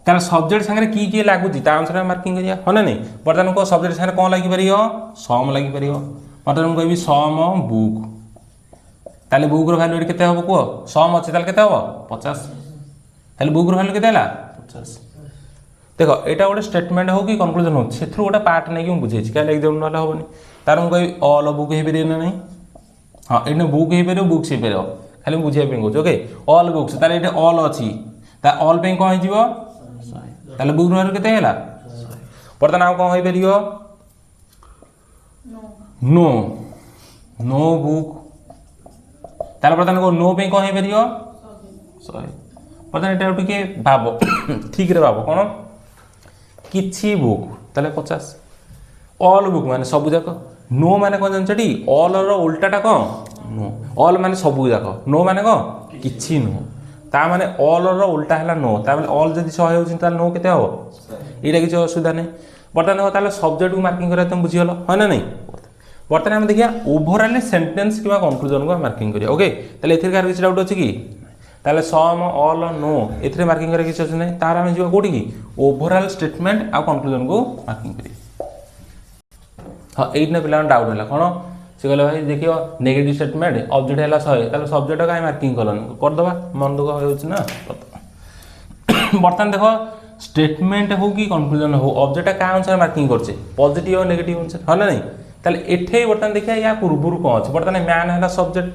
Speaker 1: तार सब्जेक्ट संगे की लागुची ता अनुसार मार्किंग करिया हो ना नहीं बर्तमान को सब्जेक्ट संगे कोन लागि परियो सम लागि परियो बर्तमान कहबी सम बुक ताले बुक रो वैल्यू केते हबो को सम अछि ताले केते हबो 50 ताले बुक रो वैल्यू केते हला 50 देख एटा गोटे स्टेटमेंट हो कि कंक्लूजन हो से गोटे पार्ट नहीं कि बुझे क्या एग्जाम ना हेनी तार मुझे ऑल बुक हो पारे ना नहीं हाँ ये बुक हो पार बुक्स हो पार खाली बुझे कहूँ ओके ऑल बुक्स तार ये ऑल अच्छी ऑल पे कौन हो बुक रो के बर्तमान आउ कौन हो पार नो नो बुक ताल बर्तमान को नो पे कौन हो पार बर्तमान यहाँ टे भाव ठीक रे भाव कौन किछि बुक ताले 50 ऑल बुक माने सब जाक नो माने कौन जानछटी ऑल रो उल्टाटा कौन नो ऑल माने सब जाक नो माने कौन किछि नो ता माने ऑल रो उल्टा हला नो ता माने ऑल जदी 100 होउछ ता नो केते हो एटा किछ असुविधा नै बर्तमान देखो ताले सब्जेक्ट को मार्किंग करा तुम बुझियलो है ना नहीं बर्तमान हम देखिया ओवरऑल सेंटेंस किबा कंक्लूजन को मार्किंग करिया ओके ताले एथिर कार किछ डाउट अछि की ताले सम ऑल नो एथिरे मार्किंग करे किछ अछि नै तार हम जिवा कोठी की ओवरऑल स्टेटमेंट आ कंक्लूजन को मार्किंग करिया हां एइटने पिला डाउट होला कोन से कहले भाई देखियो नेगेटिव स्टेटमेंट ऑब्जेक्ट हैला 100 ताले सब्जेक्ट काई मार्किंग करन कर दबा मन दुख होउछ ना बर्तमान देखो स्टेटमेंट हो कि कंक्लूजन हो ऑब्जेक्ट का अनुसार मार्किंग करछे पॉजिटिव और नेगेटिव अनुसार है ना नहीं ताले एठे बर्तमान देखिया या पूर्वरु कोन अछि बर्तमान मैन हैला सब्जेक्ट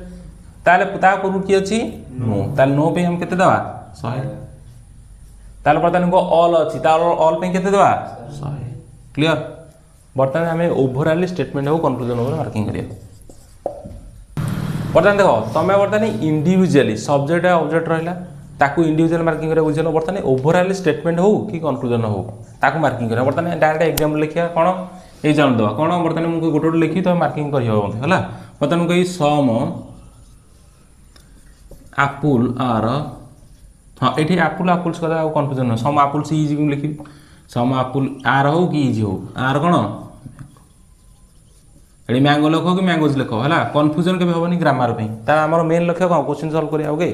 Speaker 1: ताले ता पूर्व की अछि नो ताले नो पे हम केते दबा 100 ताले बर्तमान को ऑल अछि ताले ऑल पे केते दबा 100 क्लियर बर्तमान हमें ओवरऑल स्टेटमेंट हो कंक्लूजन हो मार्किंग करिया बर्तमान देखो तमे बर्तमान इंडिविजुअली सब्जेक्ट ऑब्जेक्ट रहला ताकू इंडिविजुअल मार्किंग करे बुझलो बर्तमान ओवरऑल स्टेटमेंट हो कि कंक्लूजन हो ताकू मार्किंग करे बर्तमान डायरेक्ट एग्जांपल लिखिया कोन एग्जांपल दवा कोन बर्तमान मु गोटे गोटे लिखि तो मार्किंग करि हो होला बर्तमान कहि सम एप्पल आर हाँ ये एप्पल एप्पल्स कदा कन्फ्यूजन ना सम एप्पल्स इज लिखी सम एप्पल आर हो कि इज हो आर कौन ये मैंगो लिख कि मैंगोज लिख है कन्फ्यूजन के हेनी ग्रामर पे आम मेन लक्ष्य कौन क्वेश्चन सॉल्व करिया ओके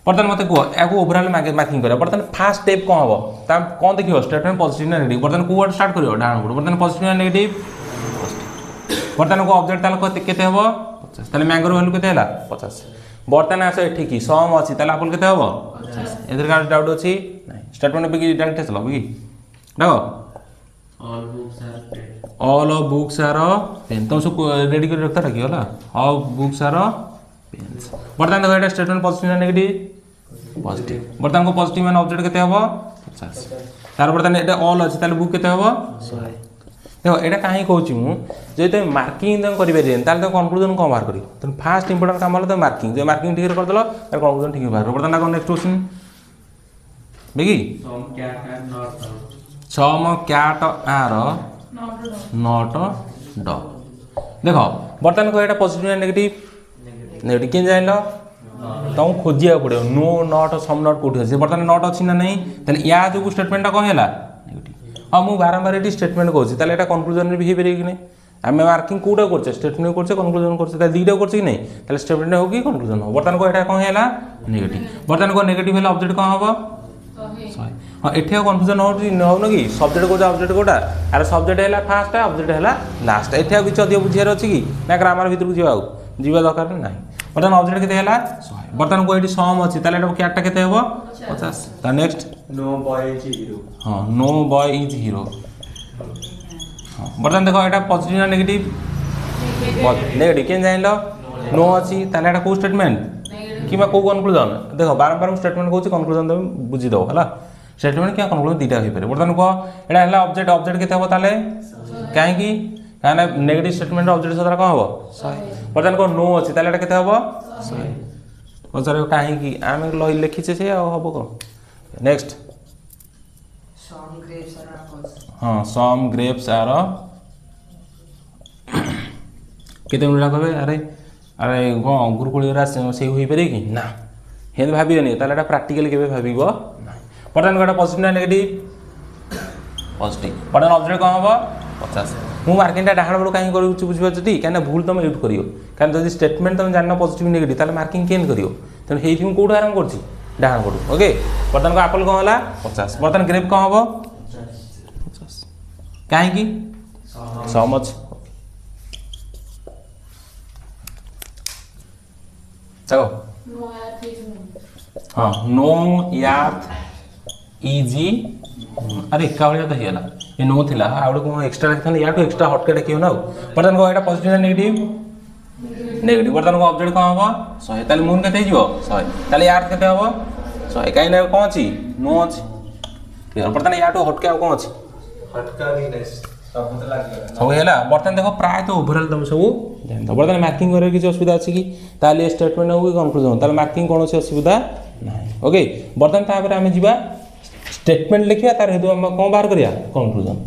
Speaker 1: बर्तमान मत कह या ओवरऑल मार्किंग करा बर्तमान फास्ट स्टेप कौन हम कौन देखिए स्टेटमेंट पॉजिटिव ना नेगेटिव बर्तमान को स्टार्ट करियो डाउन गुड बर्तमान पॉजिटिव ना नेगेटिव बर्तमान को ऑब्जेक्ट ताले केते हबो 50 ताले मैंगो रो वैल्यू केते हला 50 बर्तमान आस ठीक ही सम अच्छी ताले एप्पल केते हबो एधर का डाउट अछि नहीं स्टेटमेंट पे की डायरेक्ट चलो बगी देखो all of books are pen तुम सब रेडी कर रखता रखियो होला ऑल बुक्स आर पेन्स बर्तमान देखो एटा स्टेटमेंट पॉजिटिव ना नेगेटिव पॉजिटिव बर्तमान को पॉजिटिव मान ऑब्जेक्ट केते हबो 50 तार बर्तमान एटा ऑल अछि ताले बुक केते हबो 100 देखो एटा काहे कहूची मु जे तो मार्किंग दम करि बेरियन ताले तो कंक्लूजन को बाहर करी तो फास्ट इंपोर्टेंट काम होला तो मार्किंग जे मार्किंग ठीक कर दलो तार कंक्लूजन ठीक बाहर बर्तमान को नेक्स्ट क्वेश्चन बेगी some cat are not dog देखो बर्तमान को एटा पॉजिटिव या नेगेटिव नेगेटिव केन जाइलो तुम खोजिया पड़ो नो नॉट सम नॉट कोठी अछि बर्तमान नॉट अछि ना नहीं तने या जो स्टेटमेंट को हैला नेगेटिव हाँ मुझे बारंबार ये स्टेटमेंट कहूँ ताले एटा कंक्लूजन भी हेबे कि नहीं आम मार्किंग कोटा करछे स्टेटमेंट करछे कंक्लूजन करछे ताले दीटा करछे कि नहीं ताले स्टेटमेंट हो कि कंक्लूजन हो बर्तमान को एटा कोन हैला नेगेटिव बर्तमान को नेगेटिव हैला ऑब्जेक्ट कोन हबो 100 हां एठे कंफ्यूजन हो न कि सब्जेक्ट कोटा ऑब्जेक्ट कोटा अरे सब्जेक्ट हैला फर्स्ट ऑब्जेक्ट हैला लास्ट एठे किछ अधिक बुझियार अछि कि ना ग्रामर भीतर बुझिया जीवा दरकार नहीं बर्तमान ऑब्जेक्ट केते हैला 100 बर्तमान को एठी सम अछि ताले एटा क्याटा केते हबो 50 ता next no boy is hero हां नो बॉय इज हीरो हां बर्तमान देखो एटा पॉजिटिव ना नेगेटिव नेगेटिव केन जाइलो नो अछि ताले एटा को स्टेटमेंट किबा को कंक्लूजन देखो बारंबार स्टेटमेंट कहूची कंक्लूजन तुम बुझी दो हला स्टेटमेंट क्या कंक्लूजन दीटा होई पारे बर्तमान को एटा हला ऑब्जेक्ट ऑब्जेक्ट केते हबो ताले काहे कि काना नेगेटिव स्टेटमेंट ऑब्जेक्ट सदरा का हबो 100 बर्तमान को नो अछि ताले एटा केते हबो 100 बचारे काहे कि आमे लई लिखिछे से हबो को next some grapes are apples हां सम ग्रेप्स आर केते मिला कहबे अरे अरे को अंगूर कोळीरा से होई पारे कि ना हेन भाबियो नि ताले एटा प्रैक्टिकली केबे भाबिबो ना बर्तमान कोटा पॉजिटिव ना नेगेटिव पॉजिटिव बर्तमान ऑब्जेक्ट को हबो 50 मु मार्किंग टा डाहण बडो काहे करू बुझिबो जदी काना भूल तुम यूज करियो कारण जदी स्टेटमेंट तुम जानना पॉजिटिव नेगेटिव ताले मार्किंग केन करियो तने हेइ थि कोड आराम करछि डाहण बडो ओके बर्तमान को एप्पल को होला 50 बर्तमान ग्रेप को हबो 50 काहे कि सो मच चलो हाँ नो याथ इजी अरे एका भाया तो होगा ये नो थिला आउ कौन एक्सट्रा रखता या एक्सट्रा हटके रखियो ना बर्तमान कौन यहाँ पॉजिटिव नेगेटिव नेगेटिव बर्तमान को ऑब्जेक्ट कौन हम 100 ताले मून केते हिजो 100 ताले यार केते हबो 100 काई ना कौन अछि नो अछि क्लियर बर्तमान या हटके आ कौन अछि
Speaker 2: हटका भी नहीं सब तो लाग गया
Speaker 1: सब हैला बर्तमान देखो प्राय तो ओवरऑल तुम सब जान दो बर्तमान मार्किंग करे किसी असुविधा अछि कि ताले स्टेटमेंट हो कि कंक्लूजन ताले मार्किंग कोन अछि असुविधा नाही ओके बर्तमान तापर हम जिबा स्टेटमेंट लिखिया तार हेतु हम कोन बाहर करिया कंक्लूजन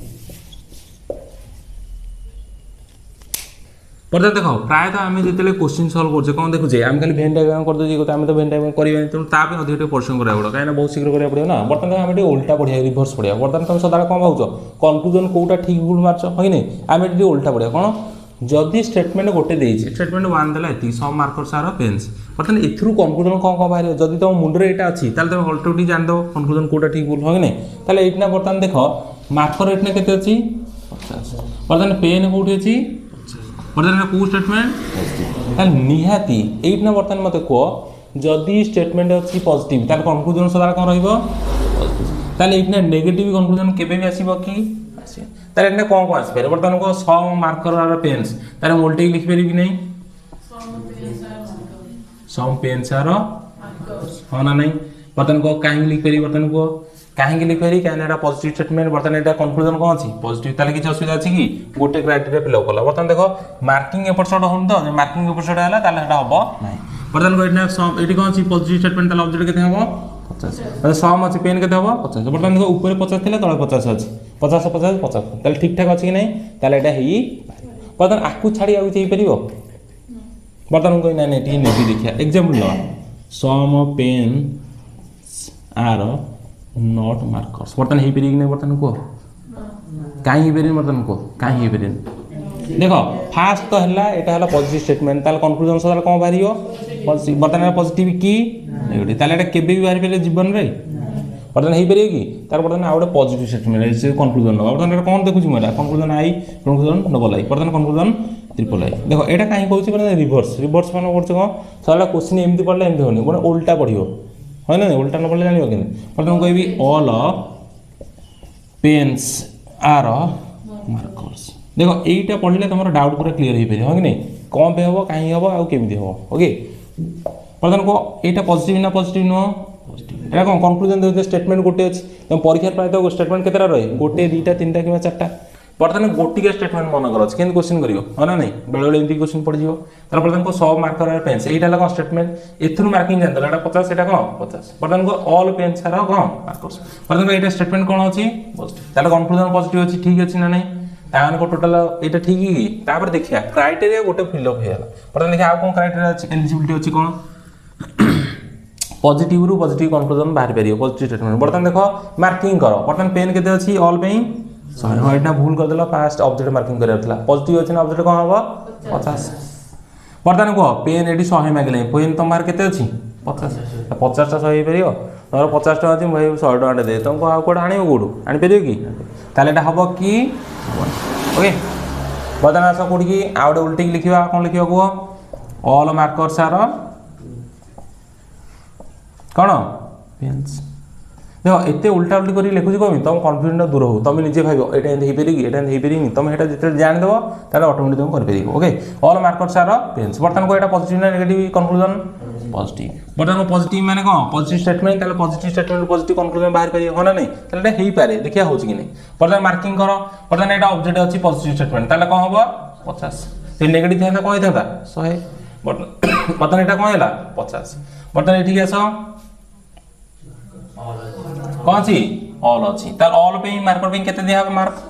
Speaker 1: बर्तमान देखो प्राय तो आम जो क्वेश्चन सल्व करछे कौन देखुचे आम खाली भेन डायग्राम कर दे आम तो भेन डायग्राम करबे तेणु ताप अधिक परिश्रम करा पड़ो कहीं बहुत शीघ्र करा पड़ो ना बर्तमान आम उल्टा पढ़िया रिभर्स पढ़िया बर्तमान तुम सदा कौन भाव कन्क्लूजन कौटा ठीक भूल मार्च है नहीं आम ये उल्टा पढ़िया कौन जदि स्टेटमेंट गोटे देती स्टेटमेंट 1 देला ये सब मार्कर सार पेन्स बर्तमान एथरू कन्क्लूजन कौन कौन बाहर जदि तुम मुंडे यहाँ अच्छी तुम अल्टरनेटिव जान दो कन्क्लूजन कौटा ठीक भूल है नहीं ये बर्तमान देख मार्कर एटना के अच्छी 50 बर्तमान पेन कौटी अच्छी बर्तमान कौ स्टेटमेंट निहाती एइटना बर्तमान मत कह जदि स्टेटमेंट अच्छी पॉजिटिव ताल कन्क्लूजन सदा कौन रहा नेगेटिव कन्क्लूजन केबे भी आसीबो कि ताले एटना कौन कौन आसपारे बर्तमान को 100 मार्कर वाला पेन्स ताले मोल्टी लिख पारि कि नहीं सम पेन्स आर हाँ ना नहीं बर्तमान को कहीं लिख पारि बर्तमान को कहीं लिख पारि कहीं पॉजिटिव स्टेटमेंट बर्तमान यहाँ कन्क्लूजन कौन अच्छी पॉजिटिव ताले किसी असुविधा अच्छी कि गोटे क्राइटेरिया फिलअप कला बर्तमान देखो मार्किंग एपट सट हो तो मार्किंग एपट सट है ताले हम ना बर्तमान को ये कौन अच्छी पॉजिटिव स्टेटमेंट ताले ऑब्जेक्ट केते हम 50 सम अच्छी पेन केते हम 50 बर्तमान देखो ऊपर 50 थिले तळे 50 अच्छी 50 50 50 ताले ठीक ठाक अच्छी कि नहीं ताले एटा ही बर्तमान आकु छाड़ी आउ हेई परिबो बर्तमान को ना नहीं नेटी देखिया एग्जांपल लो some pen are not markers बर्तमान हेई परिबो कि नहीं बर्तमान को काई हेई परिबो बर्तमान को काई हेई परिबो देखो फास्ट तो हला एटा हला पॉजिटिव स्टेटमेंट ताल कन्क्लूजन सदा कोन बाहरियो पॉजिटिव बर्तमान पॉजिटिव की नेगेटिव ताले एटा केबे भी बाहर पेले जीवन रे बर्तमान हेई परियो कि तार बर्तमान आउडे पॉजिटिव स्टेटमेंट से कन्क्लूजन न बर्तमान कोन देखुची मोरा कन्क्लूजन आई कन्क्लूजन डबल आई बर्तमान कन्क्लूजन ट्रिपल आई देखो एटा काई कहउची बर्तमान रिवर्स रिवर्स माने करछ को सदा क्वेश्चन एमती पड़ले एमती होनी बने उल्टा पढ़ियो है ना उल्टा न पढ़ले जानियो कि बर्तमान कहबी ऑल पेन्स आर मार्कर्स देखो यहीटा पढ़ले तुम डाउट पूरा क्लीयर हो पारे कि नहीं कौन पे हम कहीं हम आउ केमी हम ओके बर्तमान को यहाँ पॉजिटिव ना पॉजिटिव नुह पॉजिटिव कौन कन्क्लूजन देखते स्टेटमेंट गोटे अच्छी तुम परीक्षा प्रायतः स्टेटमेंट केतटा रहे गोटे 2टा 3टा कि 4टा बर्तमान गोटिका स्टेटमेंट मन कर अच्छे क्वेश्चन कर ना नहीं बेले बेले एमती क्वेश्चन पड़ जाओ तार बर्तमान को 100 मार्कर पेन्स यहाँ कौन स्टेटमेंट एथुरु मार्किंग जानते यहाँ 50 यहाँ कौन 50 बर्तमान को ऑल पेन्स सारा कौन मार्कर्स बर्तमान यहाँ स्टेटमेंट कौन अच्छी पॉजिटिव कन्क्लूजन पॉजिटिव अच्छी ठीक अच्छी ना नहीं तान को टोटल एटा ठीक ही तापर देखिया क्राइटेरिया गोटे फिलअप हो गला बर्तमान देखिया आ कोन क्राइटेरिया अछि एलिजिबिलिटी अछि कोन पॉजिटिव रु पॉजिटिव कन्क्लूजन बाहर परियो पॉजिटिव स्टेटमेंट बर्तमान देखो मार्किंग करो बर्तमान पेन केते अछि ऑल पे सॉरी हो एटा भूल कर देला फास्ट ऑब्जेक्ट मार्किंग करिया थला पॉजिटिव अछि ना ऑब्जेक्ट कोन हबो 50 बर्तमान को पेन एडी 100 मागले पेन तमार केते अछि 50 50 टा 100 हे परियो तोर 50 टा अछि भाई 100 टा दे तुमको आ कोड आनियो कोड आनि परियो की ताले एटा हबो की ओके बर्तमान आस कोड की आउडे उल्टी लिखिबा कोन लिखिबा को ऑल मार्कर्स आर कौन पेन्स देखो एते उल्टा उल्टी करी लिखुची कमी तुम कन्फ्यूजन दूर हो तुम निजे भाव एटा and hay Parigi Etah and हेई परिगी तुम हेटा जेते जान देबो ताले ऑटोमेटिक तुम कर परिगो okay all markers are pens बर्तमान को एटा पॉजिटिव ना नेगेटिव कन्क्लूजन पॉजिटिव बर्तमान को पॉजिटिव माने कोन पॉजिटिव स्टेटमेंट ताले पॉजिटिव स्टेटमेंट पॉजिटिव कन्क्लूजन बाहर परियो हो ना नहीं ताले एटा हेई पारे देखिया होची कि नहीं बर्तमान मार्किंग करो बर्तमान एटा ऑब्जेक्ट अछि पॉजिटिव स्टेटमेंट ताले कोन हबो 50 ते नेगेटिव था कोन था 100 बर्तमान एटा कोन हैला 50 बर्तमान एठी आसो कौन सी ऑल अच्छी तार ऑल पे मार्कर पे केते दिया मार्क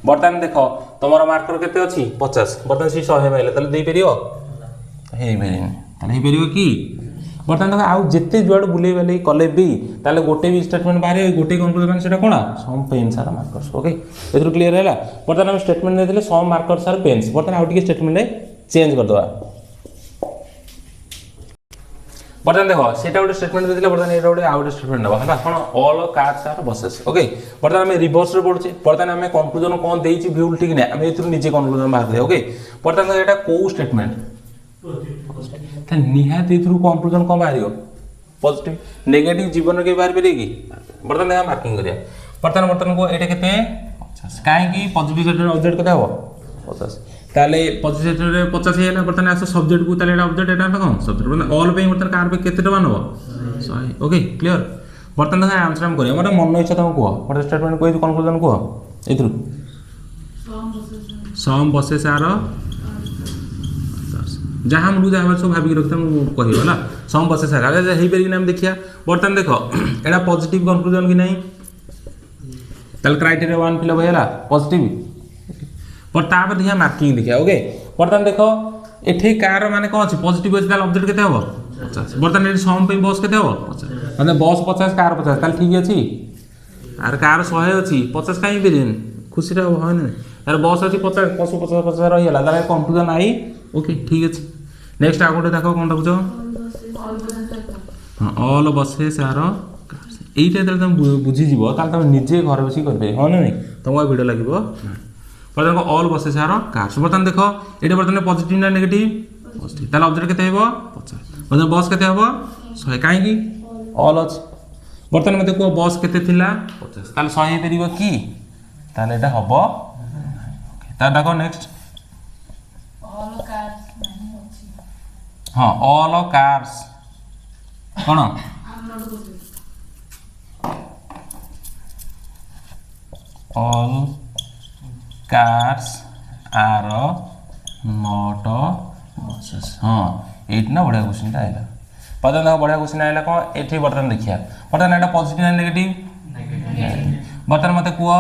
Speaker 1: बर्तमान देखो तुमरा मार्कर केते अछि 50 बर्तमान सी 100 हेबैले ताले देई परियो हेई परियो ताले हेई परियो की बर्तमान देखो आउ जेते जुआड बुले बेले कले भी ताले गोटे भी स्टेटमेंट बारे गोटे कन्क्लूजन सेटा कोना some pens are markers okay एथुर क्लियर हैला बर्तमान हम स्टेटमेंट दे देले सम मार्कर्स आर पेन्स बर्तमान आउ टिके स्टेटमेंट चेंज कर दवा बर्तमान देखो सेटा गोटे स्टेटमेंट देथिले बर्तमान एटा गोटे आउट स्टेटमेंट नबा हला कोन all cards are buses okay बर्तमान हम रिवर्स रे पढुचे बर्तमान हम कंक्लूजन कोन देइची भ्यूल ठीक नै हम एथुर निजे कंक्लूजन बाहर दे ओके बर्तमान एटा को स्टेटमेंट त निहात एथुर कंक्लूजन कोन बाहरियो पॉजिटिव नेगेटिव जीवन के बाहर पेरेगी बर्तमान हम मार्किंग करिया बर्तमान बर्तमान को एटा केते 50 काहे कि पॉजिटिव सेट रे ऑब्जेक्ट केते हो 50 ताले पॉजिटिव सेट रे 50 हेला बर्तमान आसो सब्जेक्ट को ताले एटा ऑब्जेक्ट एटा कोन सब्जेक्ट मतलब ऑल पे बर्तमान कार पे केते टका नबो 100 ओके क्लियर बर्तमान देखा आंसर हम करिया मतलब मन इच्छा तुम को बट स्टेटमेंट कोइ कंक्लूजन को एथरु सम बसेस आर जहाँ मुझे जहाँ सब भाविक रखते कह ना सम बसेस आर हो पारि हम देखिया बर्तमान देख एटा पॉजिटिव कंक्लूजन कि नहीं ताल क्राइटेरिया 1 फिल होगा पॉजिटिव बट तापर देखिया मार्किंग देखिया ओके बर्तमान देख एठी कार माने कौन अछि पॉजिटिव अछि ताल ऑब्जेक्ट केते हो 50 बर्तमान एठी सम पे बस केते हो 50 माने बस 50 कार 50 ताल ठीक अछि आर कार 100 अछि 50 काई बेरिन खुशी रे हो नै यार बस अछि 50 50 रही हला ताले कंक्लूजन आई ओके ठीक अछि नेक्स्ट आ गोटे देखो कोन रखजो हां ऑल बसेस आर এইটা তাহলে তুমি বুঝি যাব তাহলে তুমি নিজে ঘরে বসে করবে হ্যাঁ না নাই তোমার ভিডিও লাগিব বর্তমান অল বসেস আর কার্স বর্তমান দেখো এটা বর্তমান পজিটিভ না নেগেটিভ পজিটিভ তাহলে অবজেক্ট কেতে হবো 50 বর্তমান বস কেতে হবো 100 কাই কি অল আছে বর্তমান মতে কো বস কেতে থিলা 50 তাহলে 100 হে পেরিব কি তাহলে এটা হবো ওকে তা দেখো নেক্সট
Speaker 3: all cars नहीं ଅଛି
Speaker 1: हां all cars cone all cars are not buses हाँ एट ना बढ़िया क्वेश्चन आइला पता ना बढ़िया क्वेश्चन आइला कौन एठी बर्तन देखिया बर्तन एटा पॉजिटिव ना नेगेटिव बर्तन मते कुआ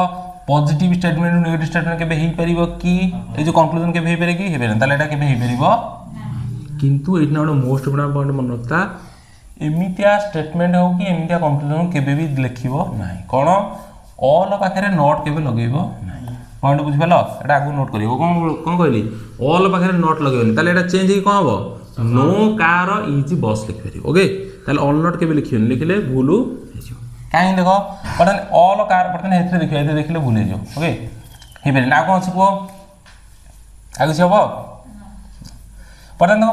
Speaker 1: पॉजिटिव स्टेटमेंट नेगेटिव स्टेटमेंट के हे परिबो कि ए जो कंक्लूजन के हे परे कि हे परे ताले एटा के हे परिबो किंतु एटना ଗୋଟେ मोस्ट इम्पोर्टेंट पॉइंट मन रखता एमितिया स्टेटमेंट हो कि एमितिया कंक्लूजन केबे भी लिखिबो नाही कोन ऑल पाखरे नोट केबे लगेबो नाही पॉइंट बुझबेलो एटा आगु नोट करियो कोन कोन कहली ऑल पाखरे नोट लगेबो ताले एटा चेंज ही कोन हबो नो कार इज बस लिख परियो ओके ताले ऑल नोट केबे लिखियो लिखले भूलु हेजो काहे देखो बटन ऑल कार बटन हेथरे देखियो एते देखले भूल हेजो ओके हे बेले ना कोन अछि को आगु से हबो बटन देखो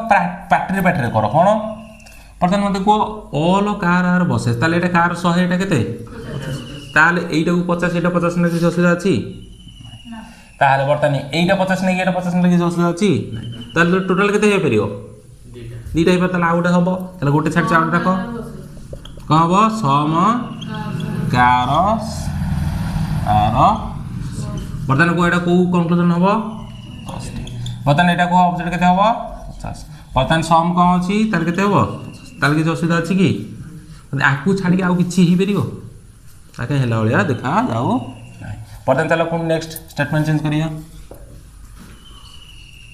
Speaker 1: पाटरे करो कोन बटन मते को ऑल कार आर बसेस ताले एटा कार 100 एटा केते ताले एटा को 50 एटा 50 ने किछ असुविधा अछि ना ताले बर्तनी एटा 50 ने एटा 50 ने किछ असुविधा अछि ताले टोटल केते हे परियो दीटा हे ताले आउटा हबो ताले गोटे साइड चाउटा को कहबो सम कारस आर बर्तन को एटा को कंक्लूजन हबो बर्तन एटा को ऑब्जेक्ट केते हबो 50 बर्तन सम को अछि ताले केते हबो ताले किछ असुविधा अछि कि आकु छाडी के आउ किछि ही परियो ताके हेला वाला देखा जाओ बर्तन चलो कोन नेक्स्ट स्टेटमेंट चेंज करिया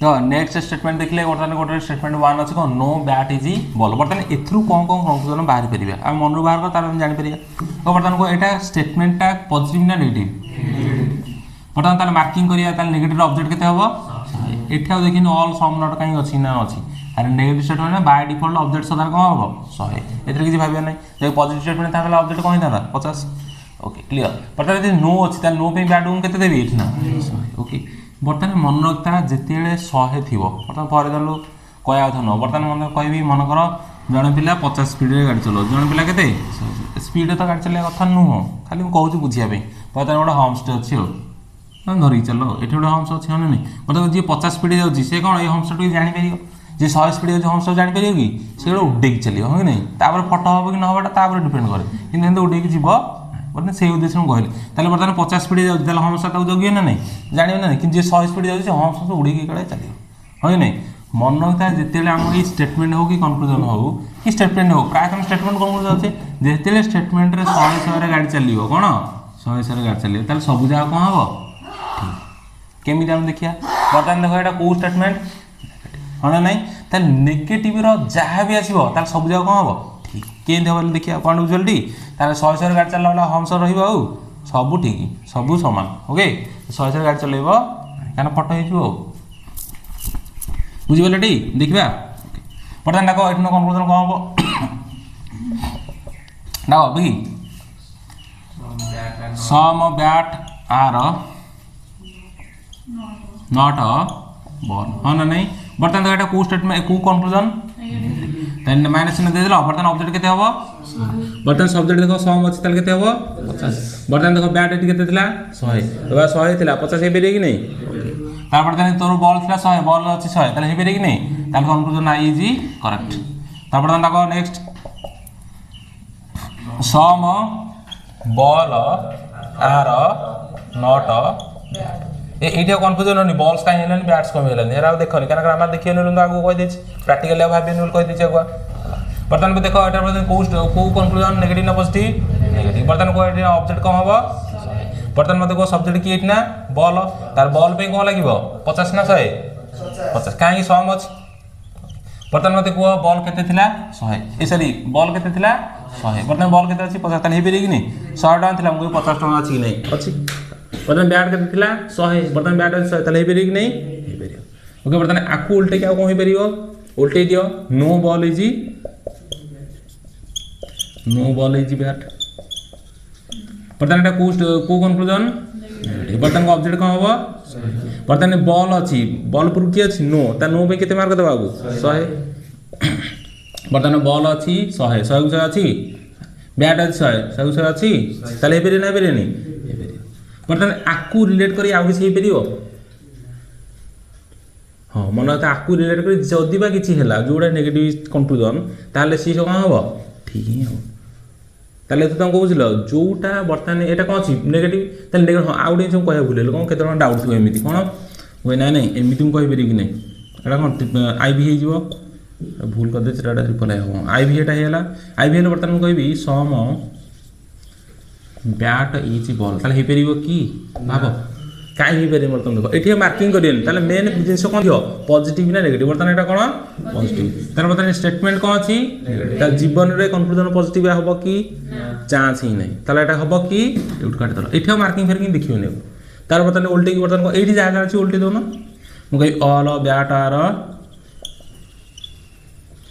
Speaker 1: तो नेक्स्ट स्टेटमेंट देखले बर्तन गोटे स्टेटमेंट 1 अछि को नो बैट इज बॉल बर्तन एथ्रु कोन कोन कंक्लूजन बाहर परिबा हम मनरु बाहर को तार हम जानि परिया तो बर्तन को एटा स्टेटमेंट टा पॉजिटिव ना नेगेटिव बर्तन ताले मार्किंग करिया ताले नेगेटिव ऑब्जेक्ट केते हबो एठा देखिन ऑल सम नॉट काई अछि ना अछि अरे नेगेटिव स्टेटमेंट में बाय डिफॉल्ट ऑब्जेक्ट सदार कोन हबो 100 एथरे किछि भाबिया नै जे पॉजिटिव स्टेटमेंट ताले ऑब्जेक्ट कोन था 50 ओके क्लियर बर्तन यदि नो अछि त नो पे बैड होम केते देबी एठना ओके बर्तन मन रखता जेतेले 100 थिबो बर्तन फॉर एग्जांपल कया था न बर्तन मन कहबी मन कर जण पिला 50 स्पीड रे गाड़ी चलो जण पिला केते स्पीड तो गाड़ी चले कथा नु हो खाली म कहू बुझिया पे बर्तन गोटे होमस्टे अछि हो न धरि चलो एठी गोटे होमस्टे अछि न नै बर्तन जे 50 स्पीड जाउची से कोन ए होमस्टे के जानि परियो जे 100 स्पीड जाउची होमस्टे जानि परियो कि से उडे के चलियो हो नै तापर फोटो होबो कि न होबाटा तापर डिपेंड करे किन हेंदे उडे के जीवो बर्तन से उद्देश्य में कहली ताले बर्तन 50 स्पीड जाउची ताले होमस्टे ताऊ जगियो ना नै जानियो ना कि जे 100 स्पीड जाउची होमस्टे उडे के कळे चलियो हो नै मन रखता जेतेले हम ई स्टेटमेंट हो कि कंक्लूजन हो कि स्टेटमेंट हो प्राय हम स्टेटमेंट कंक्लूजन अछि जेतेले स्टेटमेंट रे 100 रे गाड़ी चलियो कोन 100 रे गाड़ी चलियो ताले सब जा कोन हबो केमी हम देखिया बर्तन देखो एटा को स्टेटमेंट होना नै ताले नेगेटिव रो जहा भी आसीबो ताले सब जा कोन हबो ठीक केन देबल देखिया पॉइंट जल्दी ताले 100 रे गाड़ी चलला वाला हम सब रहिबो आ सब ठीक सब समान ओके 100 रे गाड़ी चलेबो काना फोटो हे जो बुझि गेलटी देखबा बर्तन देखो एठनो कंक्लूजन कोन हबो देखो बगी some bat are not a ball हां ना नहीं बर्तन देखो एटा को स्टेटमेंट को कंक्लूजन ताले माइनस चिन्ह दे देला बर्तन ऑब्जेक्ट केते हबो बर्तन सब्जेक्ट देखो सम अछि ताले केते हबो 50 बर्तन देखो बैट एटी केते थिला 100 एबा 100 थिला 50 हे बेरे कि नहीं तार बर्तन तोर बॉल थिला 100 बॉल अछि 100 ताले हे बेरे कि नहीं ताले कंक्लूजन आई इज करेक्ट तार बर्तन देखो next some ball are not एटा कंफ्यूजन होनी बॉल्स काहे हेलन बैट्स कम हेलन एरा देखनी काना ग्रामर देखियो नेलु आगु कहि देछि प्रैक्टिकली भाबे नेल कहि देछि आगु बर्तन पे देखो एटा बर्तन को कंक्लूजन नेगेटिव ना पॉजिटिव नेगेटिव बर्तन को एटा ऑब्जेक्ट कम हबो बर्तन में देखो सब्जेक्ट की एटना बॉल तार बॉल पे कोन लागिवो 50 ना 100 50 काहे सम अछि बर्तन में देखो बॉल केते थिला 100 ए सॉरी बॉल केते थिला 100 बर्तन बॉल केते अछि 50 ताले हेबेरी कि नहीं 100 टका थिला हमको 50 टका अछि कि नहीं अछि बर्तन बैट केते थिला 100 बर्तन बैट 100 ताले हेबेरी कि नहीं हेबेरी ओके बर्तन आकु उल्टे क्या कोन हेबेरियो उल्टे दियो नो बॉल इज बैट बर्तन एटा को कंक्लूजन बर्तन को ऑब्जेक्ट कौन हबो बर्तन बॉल अछि बॉल पर की अछि नो ता नो पे केते मार्क देबा आगु 100 बर्तन बॉल अछि 100 100 गुसा अछि बैट अछि 100 गुसा अछि ताले हेबेरी ना हेबेरी नहीं हेबेरी बर्तन आकु रिलेट करी आउ किछि हेबेरियो हां मन त आकु रिलेट करी जदी बा किछि हैला जोडा नेगेटिव कंक्लूजन ताले सी कोन हबो ठीक ही हो ताले तो तुम बुझल जोटा बर्तमान एटा कौन अछि नेगेटिव ताले नेगेटिव हां आउट सब कहया भूले कौन केते डाउट थियो एमिति कोन होय ना नहीं एमिति हम कहि बेरी कि नहीं एटा कोन आईवी हे जीवो भूल कर दे चटा रिप्लाई हो आईवी एटा हेला आईवी हेला बर्तमान कहबी सम बैट इज बॉल ताले हे पेरिबो की भाबो काई हे पेरि बर्तमान देखो एठी मार्किंग करियन ताले मेन जिंस कोन दियो पॉजिटिव ना नेगेटिव बर्तमान एटा कोन पॉजिटिव तार बर्तमान स्टेटमेंट कोन अछि ता जीवन रे कंक्लूजन पॉजिटिव हबो की चांस ही नहीं ताले एटा हबो की आउट काट दलो एठी मार्किंग फेर की देखियो ने तार बर्तमान उल्टे की बर्तमान को एठी जागा अछि उल्टे दो ना मु कहि ऑल बैट आर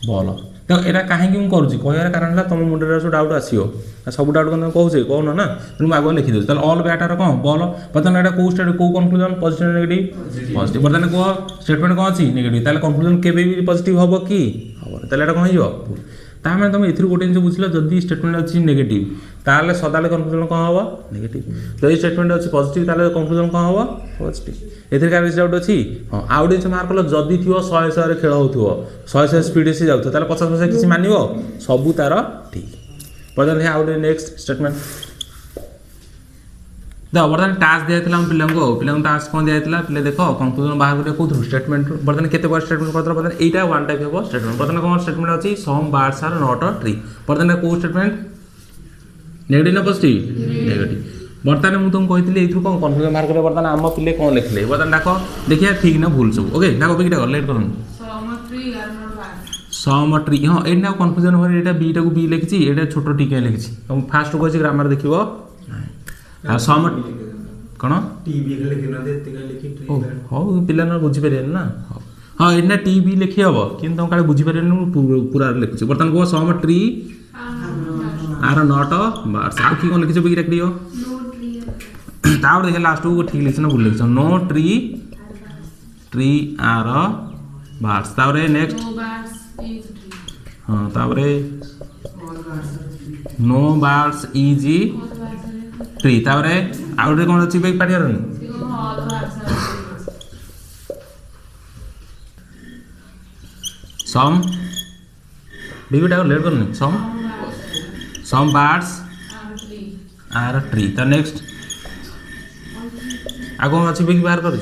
Speaker 1: बॉल तो एटा काहे कि हम करूची कहयार कारण ला तुम मुंडे रे डाउट आसीओ सब डाउट कोन कहउछे कहनो ना तुम आगो लिखि दो ताले ऑल बैट आर कोन बॉल बर्तमान एटा को स्टेट को कंक्लूजन पॉजिटिव नेगेटिव पॉजिटिव बर्तमान को स्टेटमेंट कोन अछि नेगेटिव ताले कंक्लूजन केबे भी पॉजिटिव हबो की हबो ताले एटा कोन हियो ता माने तुम एथि गोटे जिंस बुझलो जदी स्टेटमेंट अछि नेगेटिव ताले सदाले कंक्लूजन कोन हबो नेगेटिव जदी स्टेटमेंट अछि पॉजिटिव ताले कंक्लूजन कोन हबो पॉजिटिव एथि का डाउट अछि हां आउट मार्क लो जदी थियो 100 100 रे खेल होथुओ 100 100 स्पीड से जाउथो ताले 50 50 किछि मानिवो सबु तार ठीक बर्तन हे आउट नेक्स्ट स्टेटमेंट द बर्तन टास्क देथिला हम पिलंगो टास्क कोन देथिला पिले देखो कंक्लूजन बाहर करे कोथु स्टेटमेंट बर्तन केते बार स्टेटमेंट करतला बर्तन एटा वन टाइप हेबो स्टेटमेंट बर्तन कोन स्टेटमेंट अछि some bars are not a tree बर्तन को स्टेटमेंट नेगेटिव ना पॉजिटिव नेगेटिव बर्तन मु तुम कहितली एथु कोन कंक्लूजन बाहर करे बर्तन हम पिले कोन लिखले बर्तन डाको देखिया ठीक ना भूल सब ओके डाको बिटा कर लेट करन सम ट्री हां एना कंफ्यूजन हो एटा बी टा को बी लिखछि एटा छोटो टी के लिखछि हम फास्ट को अछि ग्रामर देखिबो आ सम कोन टी बी लिखि न देते का लिखि ट्री हो पिला न बुझि परियन ना हां एना टी बी लिखि हबो किंतु हम काले बुझि परियन पूरा लिखछि बर्तन को some tree are not bars आ की कोन लिखछि बी रखियो नो ट्री ताव देख लास्ट को ठीक लिखछ ना भूल लिखछ नो ट्री आर बार्स तावरे next no bars is tree हां तावरे नो बार्स इज ट्री तावरे आउट कोन अछि बे पाटियरन सम बीटा लेट करनी सम बार्स आर ट्री त नेक्स्ट आगो अछि बे बाहर कर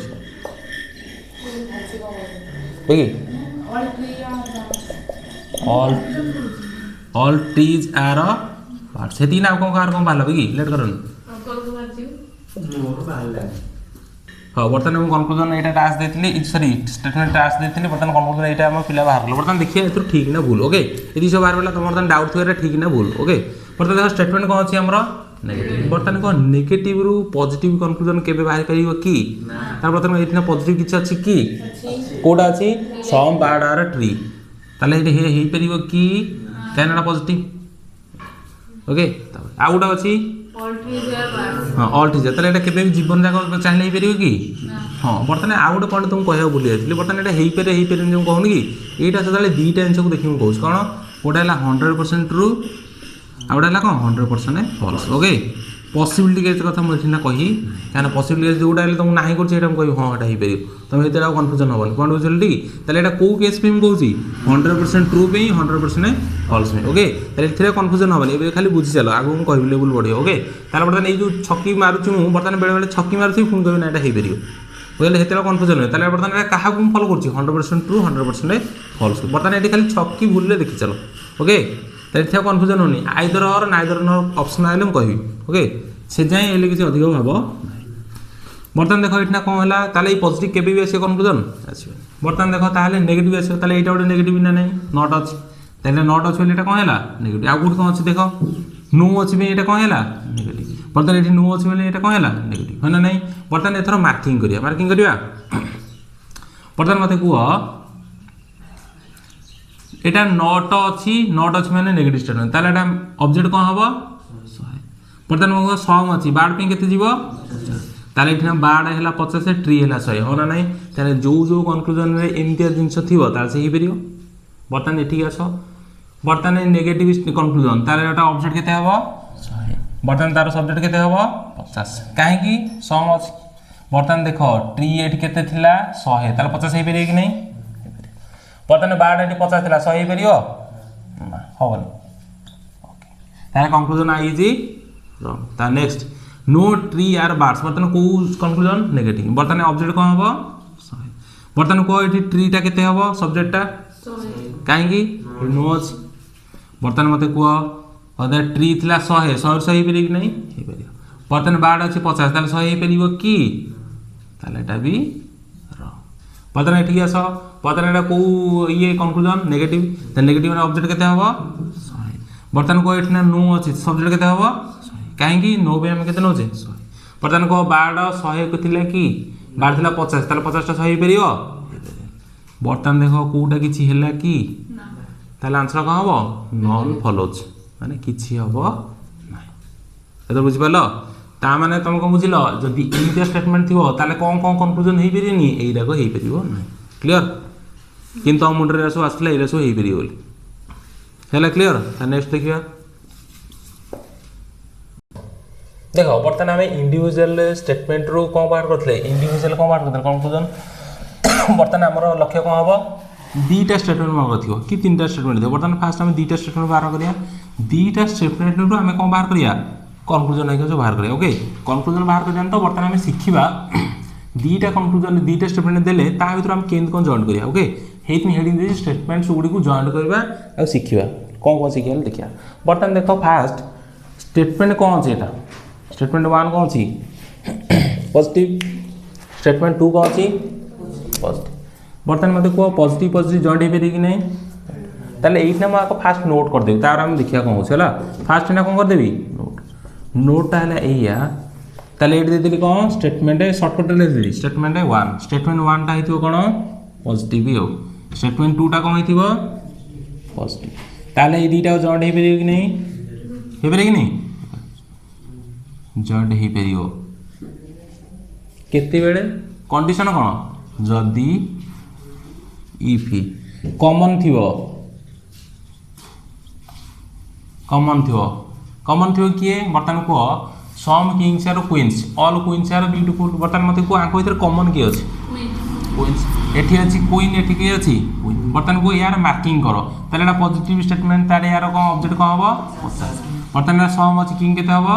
Speaker 1: देखि ऑल ट्रीज आर बार्स सेती ना को कार कोन बालो बे लेट करन हाँ बर्तमान हम कंक्लूजन एटा टास्क देथिली सॉरी स्टेटमेंट टास्क देथिली बर्तमान कंक्लूजन एटा हम पिला बाहर करलो बर्तमान देखिए एथु ठीक ना भूल ओके यदि सब बाहर वाला तुम बर्तमान डाउट थियो एटा ठीक ना भूल ओके बर्तमान देखो स्टेटमेंट कोन अछि हमरो नेगेटिव बर्तमान को नेगेटिव रु पॉजिटिव कंक्लूजन केबे बाहर करिवो की तार बर्तमान एथिना पॉजिटिव किछ अछि की कोडा अछि सम बार्ड आर ट्री ताले हे हे परिवो की कैनडा पॉजिटिव ओके आउट अछि ऑल ट्रीज आर बार्ड्स हां ऑल ट्रीज ताले एटा केबे जीवन जाक चाहले परिवो की हां बर्तमान आउट कोन तुम कहया बोली आइतली बर्तमान एटा हेई पेरे जो कहन की एटा सदाले दीटा आंसर को देखिम कहूस कोन गोटे है 100% ट्रू आ गोटे है कौन 100% फॉल्स ओके पॉसिबिलिटी केस कथा मुझे ना कही क्या पॉसिबिलिटी केस जोटा तुमको ना कर कह हाँ यहाँ हो तुम ये कन्फ्यूजन हेन कौन बुझे तेल कौ केस पे कहूँ 100% ट्रू पे 100% फॉल्स पे ओके तेल कन्फ्यूजन हेनी ये खाली बुझी चल आगे मुझे कह लेवल बढ़िया ओके ताल बर्तमान ये जो छक्की मारुची मुझे बर्तमान बेले बेले छक्की मारुथी पुणी कह ना यहाँ हो बुझे हेतु कन्फ्यूजन हुए ताले बर्तमान क्या फॉलो कर 100% ट्रू 100% फॉल्स बर्तमान ये खाली छक्की भूल देखी चलो ओके तो कन्फ्यूजन होनी आइदर और नाइदर नर ऑप्शन आए मुझे ओके से जाए ये किसी अधिक भाव बर्तमान देख ये कौन है ताले पॉजिटिव केबे भी आस कन्फ्यूजन आस बर्तमान देख ताले नेगेटिव आस ताले यहाँ गोटे नेगेटिव ना नहीं नट अच्छे ताले नट अच्छे ये कौन है नेगेटिव आउ कौट कौन अच्छे देख नो अच्छे ये कौन है नेगेटिव बर्तमान ये नो अच्छे ये कौन है नेगेटिव है ना नहीं बर्तमान एथर मार्किंग करिया बर्तमान मत कह यहाँ नट अच्छी मैंने नेगेटिव स्टेटमेंट ताले एटा ऑब्जेक्ट कौन हम 100 बर्तमान मैं सम अच्छी बार्ड पे केते जीवो ताले ये बार्ड है 50 ट्री है 100 हो ना नहीं ताले जो जो कन्क्लूजन में एमती जिनस थी से ही पार बर्तमान ये आस बर्तमान नेगेटिव कन्क्लूजन तार गोटे ऑब्जेक्ट केते हम 100 बर्तमान तार सब्जेक्ट केते हम 50 कहीं सम अच्छी बर्तमान देख ट्री ये केते थिला 100 ताले 50 हो पारे कि नहीं बर्तमान बार्ड ये 50 था 100 हो पार हेनी तार कन्क्लूजन आई इज रॉन्ग ता next no tree are birds बर्तमान कौ कन्क्लूजन नेगेटिव बर्तमान ऑब्जेक्ट कौन हम 100 बर्तमान कह ये ट्रीटा केते हम सब्जेक्टटा कहीं नो अच्छी बर्तमान मत कह ट्री थी 100 हो पारे कि नहीं हो पार बर्तमान बार्ड अच्छे 50 ताले 100 हो पार कि ताले भी रॉन्ग बर्तमान ये आस बर्तमान यहाँ कौ ये कन्क्लूजन नेगेटिव नेगेटिव ऑब्जेक्ट केते हम 100 बर्तमान कह ये नो अच्छे सब्जेक्ट केते हम कहीं नो भी आम के नौचे 100 बर्तमान कह बार्ड 100 को कि बार्ड थी 50 ताले 50टा 100 हो पार बर्तमान देख कौटा कि है कि ताले आंसर कौन हम नॉन फॉलोज माने किछि हम ना ये बुझिपाल ता माने तुम कौन बुझल जदि एमती स्टेटमेंट थी ताले कौन कौन कन्फ्यूजन हो पारे यहीटा हो पार ना क्लीयर किंतु हम मुंडे सब आसला ये सब हो पार बोली क्लीयर नेक्स्ट देखिए देख बर्तमान आम इंडिविजुअल स्टेटमेंट रू कौन बाहर करते इंडिविजुअल कौन बाहर करते कन्फ्यूजन बर्तमान आमर लक्ष्य कौन हम दीटा स्टेटमेंट बाहर थी कि 3टा स्टेटमेंट थी बर्तमान फास्ट आम 2टा स्टेटमेंट बाहर करिया 2टा स्टेटमेंट रू आम कौन बाहर करिया कन्क्लूजन है जो बाहर करिया ओके कन्क्लूजन बाहर करिया तो बर्तमान आम शिखा 2टा कन्क्लूजन 2टा स्टेटमेंट देले ता भीतर आम केमती कौन जॉइन करिया ओके हेतु हेडिंग दे स्टेटमेंट्स गुडी को जॉइन करबा आ शिखिबा कौन शिखिया देखिया बर्तमान देखो फास्ट स्टेटमेंट कौन अछि एटा स्टेटमेंट 1 कौन अछि पॉजिटिव स्टेटमेंट 2 कौन अछि पॉजिटिव बर्तमान मत को पॉजिटिव पॉजिटिव जॉइन हो पारे कि नहीं ताले एइठना म आको फास्ट नोट कर देबी तार हम देखिया कौन होछला फास्ट एना कौन कर देबी नोट ताले एया ताले एट दे देली कौन स्टेटमेंट शॉर्टकट ले देली स्टेटमेंट 1 स्टेटमेंट 1 टा हितो कोन पॉजिटिव हो स्टेटमेंट 2 टा कौन हितो पॉजिटिव ताले ए दीटा जॉइन हो पारे कि नहीं हो पारे कि नहीं जॉइंट हो पारियो केते बेले कंडीशन कौन जदि इफ कॉमन थिवो किए बर्तमान को some kings are queens all queens are beautiful बर्तमान मत को आंको भीतर कॉमन किए अछि क्वींस एठी अछि क्वीन एठी किए अछि क्वीन बर्तमान को यार मार्किंग करो ताले एटा पॉजिटिव स्टेटमेंट ताले यार को ऑब्जेक्ट को हबो 50 बर्तमान सम अछि किंग केते हबो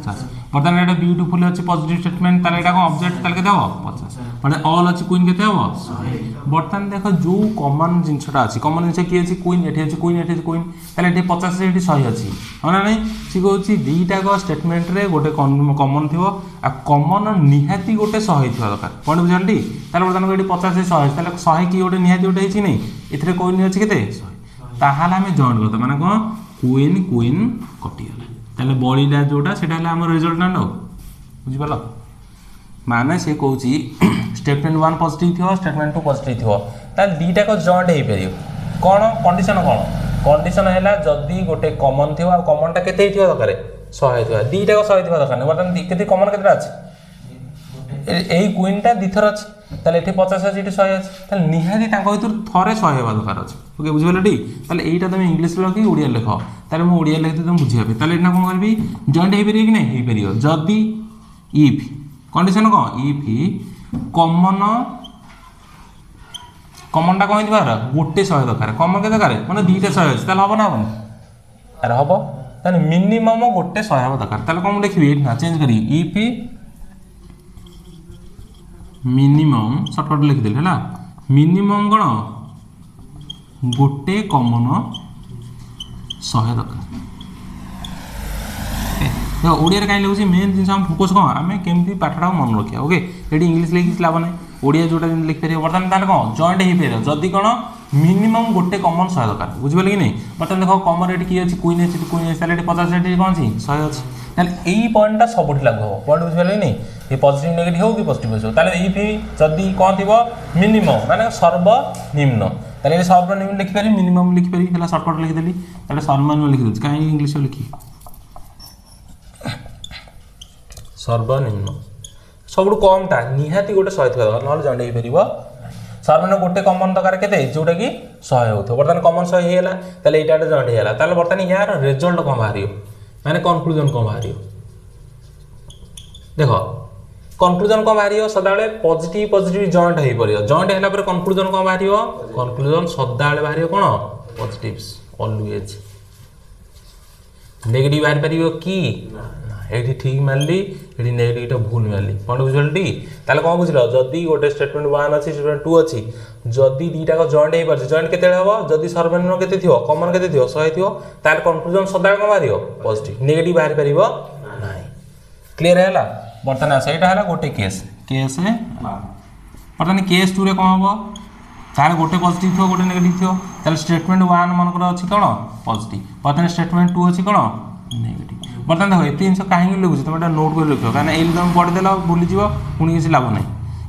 Speaker 1: 50 बर्तमान एटा ब्यूटीफुल अछि पॉजिटिव स्टेटमेंट ताले एटा को ऑब्जेक्ट ताले केते हबो 50 माने ऑल अछि क्वीन केते हबो 100 बर्तमान देखो जो कॉमन जिंसटा अछि कॉमन जिंस की अछि क्वीन एठी अछि क्वीन एठी अछि क्वीन ताले एठी 50 से एठी 100 अछि होना नै सी कहउछि दीटा को स्टेटमेंट रे गोटे कॉमन थिवो आ कॉमन निहाती गोटे 100 हिथवा दरकार कोन बुझांडी ताले बर्तमान एठी 50 से 100 ताले 100 की गोटे निहाती गोटे हिछि नै एथरे क्वीन अछि केते 100 ताहाले हमें जॉइन करते माने कोन क्वीन क्वीन कटि गला ताले बळीला जोटा सेटा हला हमर रिजल्ट ना बुझि पालो माने से कहउछि स्टेटमेंट 1 पॉजिटिव थियो स्टेटमेंट 2 पॉजिटिव थियो ताल दीटा को जॉइंट हे परियो कोन कंडीशन हैला जदी गोटे कॉमन थियो आ कॉमन टा केते थियो दरकार 100 थियो दीटा को 100 थियो दरकार बर्तमान केते कॉमन केतेटा अछि এই কুইনটা দ্বিথর আছে তাহলে এটি 50 আছে এটি 100 আছে তাহলে নিহাতি তাঙ্ক ভিতর থরে 100 হওয়া দরকার আছে ওকে বুঝিপারল টি তাহলে এইটা তুমি ইংলিশে লিখি ওড়িয়া লেখ তাহলে ମୁଁ ওড়িয়া লিখতে তুমি বুঝি পাবে তাহলে এটা কোন করবি জয়েন্ট হই পারিব কি নাই হই পারিব যদি ইফ कंडीशन कौन इफ कमनटा कौन थी गोटे 100 दरकार कमन के दरकार मैंने दुईटा 100 अच्छे हम ना हम अरे हम ताने मिनिमम गोटे 100 हम दरकार ताले कौन लिखी ना चेंज करी इफ मिनिमम शॉर्टकट लिखिदेली है मिनिमम कौन गोटे कमन 100 दरकार देखो ओडिया कहीं लगे मेन जिन हम फोकस कौन आम केमी पाठटा मन रखा ओके ये इंग्लीश लिखी लाभ ना ओडिया जोटा लिखिपर बर्तमान तार कौन जॉइंट हो पार जदि कौन मिनिमम गोटे कमन 100 दरकार बुझिपारे कि नहीं बर्तमान देख कमन ये किए अच्छी क्वीन अच्छी क्वीन अच्छी 50 ये कौन अच्छी 100 अच्छी यही पॉइंटा सब लागू हम पॉइंट बुझिपारे कि नहीं ये पॉजिटिव नेगेटिव हो कि पॉजिटिव हो इफ जदि कौन थी मिनिमम माने सर्वनिम्न ताले सर्वनिम्न लिखिपारि मिनिमम लिखिपारि है सर्टकट लिखिदेली सर्वनिम्न लिखिदे कहीं इंग्लीश लिखी सर्वनिम्न सब कमटा निहाती गोटे 100 थी ना जॉइंट हो पार सर्वनिम्न गोटे कमन दरकार के जोटा कि 100 हो बर्तमान कमन 100 होगा ताले यहाँ जॉइंट होगा ताले बर्तमान यार रिजल्ट कौन बाहर माने कंक्लूजन कौन बाहर देख कंक्लूजन कौन बाहर सदाबे पॉजिटिव पॉजिटिव जॉइंट हो पार जॉइंट है कंक्लूजन कौन बाहर कंक्लूजन सदाबे बाहर कौन पॉजिटिव ऑलवेज नेगेटिव बाहर पार कि ये ठीक मारली ये नेगेटिव भूल मारली पॉइंट बुझी ताले कौन बुझल जदि गोटे स्टेटमेंट 1 अच्छी स्टेटमेंट 2 अच्छी जदि दुईटा जॉइंट हो पार जॉइंट केते हम जदि सर्वनिम्न केते थी कमन केते थी 100 थी तार कंक्लूजन सदा कौन बाहर पॉजिटिव नेगेटिव बाहर पार ना क्लीयर है बर्तमान आस यहाँ है गोटे केस बर्तमान केस 2 रे कौन हम तार गोटे पॉजिटिव थो गोटे नेगेटिव थो ताले स्टेटमेंट 1 मनकर अच्छी कौन पॉजिटिव बर्तमान स्टेटमेंट 2 अच्छी कौन नेगेटिव बर्तमान देखो ये जिन कहीं लिखुच तुम नोट कर लिख कहीं ये तुम पढ़ीदेल भूलीज पुणी किसी लाभ ना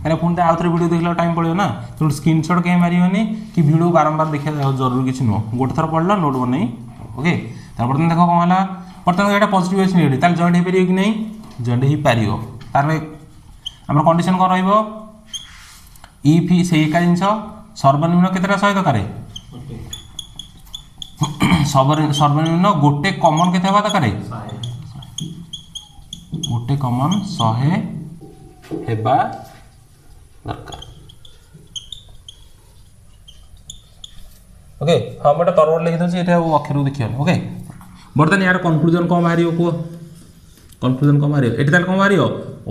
Speaker 1: कहीं पुणी आउ थे वीडियो देखला टाइम पड़ो ना तुम स्क्रीनशॉट कहीं मारे कि वीडियो बारंबार देखा जरूरी किसी नुह गोटे थर पढ़ला नोट बन ओके बर्तमान देख कौन है बर्तमान यहाँ पॉजिटिव अच्छी नेगेटिव ताल जॉइंट हो पार कि नहीं जॉइंट हो पार आम कंडीशन कौन इफ से एका जिन सर्वनिम्न केतटा 100 दरकार सर्वनिम्न गोटे कमन केते हवा दरकार गोटे कमन 100 हेबा दरकार ओके हाँ मैं तरवर लिखी दूसरी ये अक्षर देखिए ओके बर्तमान यार कंक्लूजन कौन बाहर कह कंक्लूजन कौन बाहर ये कौन बाहर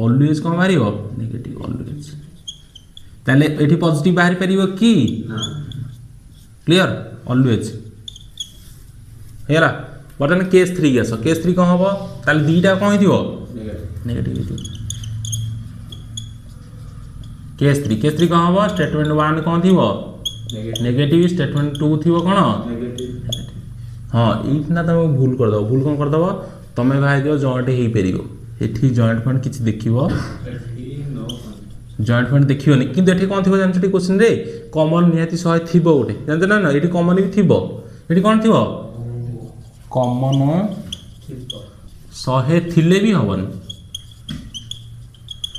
Speaker 1: ऑलवेज कौन बाहर नेगेटिव ऑलवेज ताले ये पॉजिटिव बाहर पार कि क्लियर ऑलवेज है बर्तमान केस 3 आस केस 3 कौन हम ताले दुईटा कौन हो नेगेटिव केस 3 कौन हम स्टेटमेंट 1 कौन थी नेगेटिव स्टेटमेंट 2 थी कौन हाँ ये तुम भूल करदेव भूल कौन करदेव तुम बाहर दिव जॉइंट हो पार ये जॉइंट पॉइंट किसी देख जॉइंट पॉइंट देखनी कि कौन थी जानते क्वेश्चन रे कमन निहाती 100 थी गोटे जानते ना ये कमन भी थी ये कौन थी कमन 100 थिले भी हबन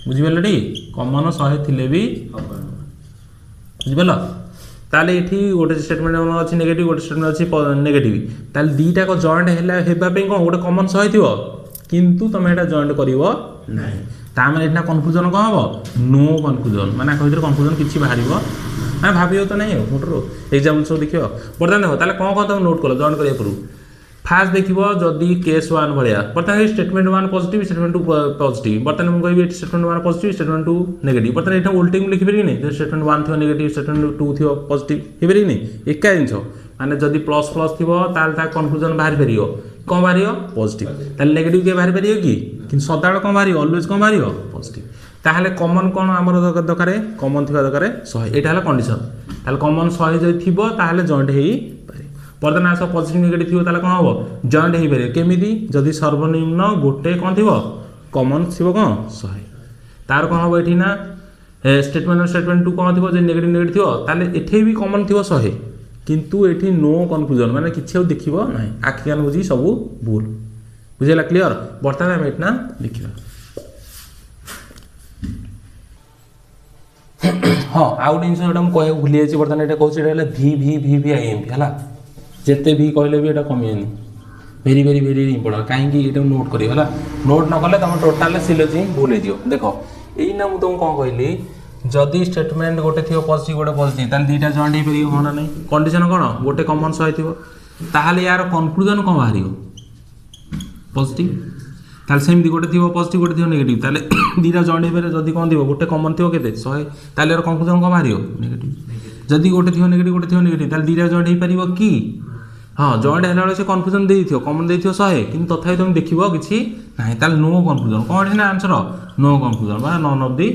Speaker 1: बुझिपाल टी कमन 100 थिले भी बुझिपाल ताले ये गोटे स्टेटमेंट अच्छी नेगेटिव गोटे स्टेटमेंट अच्छी नेगेटिव ताले दुईटा जॉइंट होगापी कौन गोटे कमन 100 थी किंतु तुम यहाँ जॉइंट कर मैंने ये कन्फ्यूजन कौन हम नो कन्फ्यूजन मैंने भर कन्फ्यूजन किसी बाहर मैं भाव तो नहीं मोटर एग्जाम्पल सब देख बर्तमान देख ताले कौन तुम नोट कल जॉइन करा पूर्व फास्ट देख जदि केस 1 भाया बर्तमान स्टेटमेंट 1 पॉजिटिव स्टेटमेंट 2 पॉजिटिव बर्तमान मुझे कहि स्टेटमेंट 1 पॉजिटिव स्टेटमेंट 2 नेगेटिव बर्तमान यहाँ उल्टे लिखिपर कि नहीं स्टेटमेंट 1 थी नेगेटिव स्टेटमेंट 2 थी पॉजिटिव हो पार कि नहीं एका जिन माने जदि प्लस प्लस थी कन्फ्यूजन बाहर पार कौन बाहर पॉजिटिव ताले नेगेटिव के बाहर पार कि सदा कौन बाहर ऑलवेज कौन बाहर पॉजिटिव ताहले कमन कौन आमर दरकार कमन थी दरकार 100 यहाँ है कंडीशन ताहले कमन 100 जब थी ताहले जॉइंट हो पारे बर्तमान आस पॉजिटिव नेगेटिव थी ताहले कौन हम जॉइंट हो पारे केमिति जदि सर्वनिम्न गोटे कौन थी कमन थी कौन 100 तार कौन हम ये ना स्टेटमेंट 2 कौन थी नेगेटिव नेगेटिव थी ताहले एठे भी कमन थी 100 किंतु ये नो कन्फ्यूजन माने किसी देख ना आखि कान बुझी सब भूल बुझेगा क्लीयर बर्तमान आम यहाँ लिखा हाँ आउ गोटे जिन जो मुझे भूली जाइए बर्तमान ये कहूँ ये भि भि भि भि आई एम पी है जिते भी कहले भी ये कमेनि भेरी भेरी भेरी इंपोर्टेंट कहीं ये नोट कर नोट न कले तुम टोटाल सिलोजी भूल हो देख यही मुझे तुमको कौन कहली जदि स्टेटमेंट गोटे थी पॉजिटिव गोटे पॉजिटिव ताल दुईटा जॉइंट हो पार हाँ ना नहीं कंडीशन कौन गोटे कमन सही थी ताहले यार कन्क्लूजन कौन बाहर पॉजिटिव ताल सेमती गोटे थी पॉजिटिव गोटे थी नेगेटिव ताले दुईटा जॉइंट हो पारे जदि कौन थी गोटे कमन थी के 100 ताल यार कन्क्लूजन कौन बाहर नेगेटिव जदि गोटे थी नेगेटिव गोटे थी नेगेटिव ताल दुईटा जॉइंट हो पार कि हाँ जॉइंट है से कन्फ्यूजन देथियो कमन देथियो 100 किंतु तथापि तुम देखिबो किछि नाही ताल नो कन्फ्यूजन कौन है ना आंसर नो कन्फ्यूजन बा नन ऑफ दी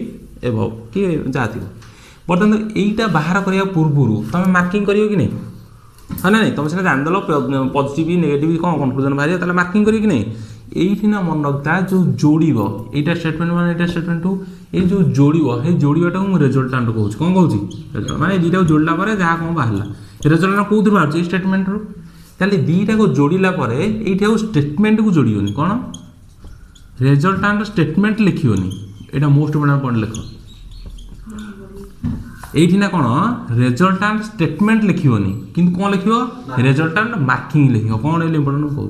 Speaker 1: एबव कि जा थी बर्तमान एटा बाहर करिया पूर्वरु तुम मार्किंग करियो कि नहीं हाँ ना नहीं तुम से जान दलो पॉजिटिव नेगेटिव कौन कन्फ्यूजन बाहर ताले मार्किंग करियो कि नहीं एठी ना मन रखता जो जोड़िबो एटा statement one Etah statement to ए जो जोड़िबो हे जोड़िबाटा मु रिजल्टेंट कहूँ कौन कहूँ माने दीटा जोड़ला परे जहाँ कौन बाहरला रिजल्टेंट कोथि बाहर स्टेटमेंट रू ताले दीटा को जोड़िला परे एठी आउ स्टेटमेंट को जोड़ियोनी कौन रिजल्टेंट स्टेटमेंट लिखियोनी एटा मोस्ट इम्पोर्टेंट पॉइंट लिख एठी ना कौन रिजल्टेंट स्टेटमेंट लिखियोनी किंतु कौन लिखियो रिजल्टेंट मार्किंग लिखियो कौन एले इम्पोर्टेंट कहूँ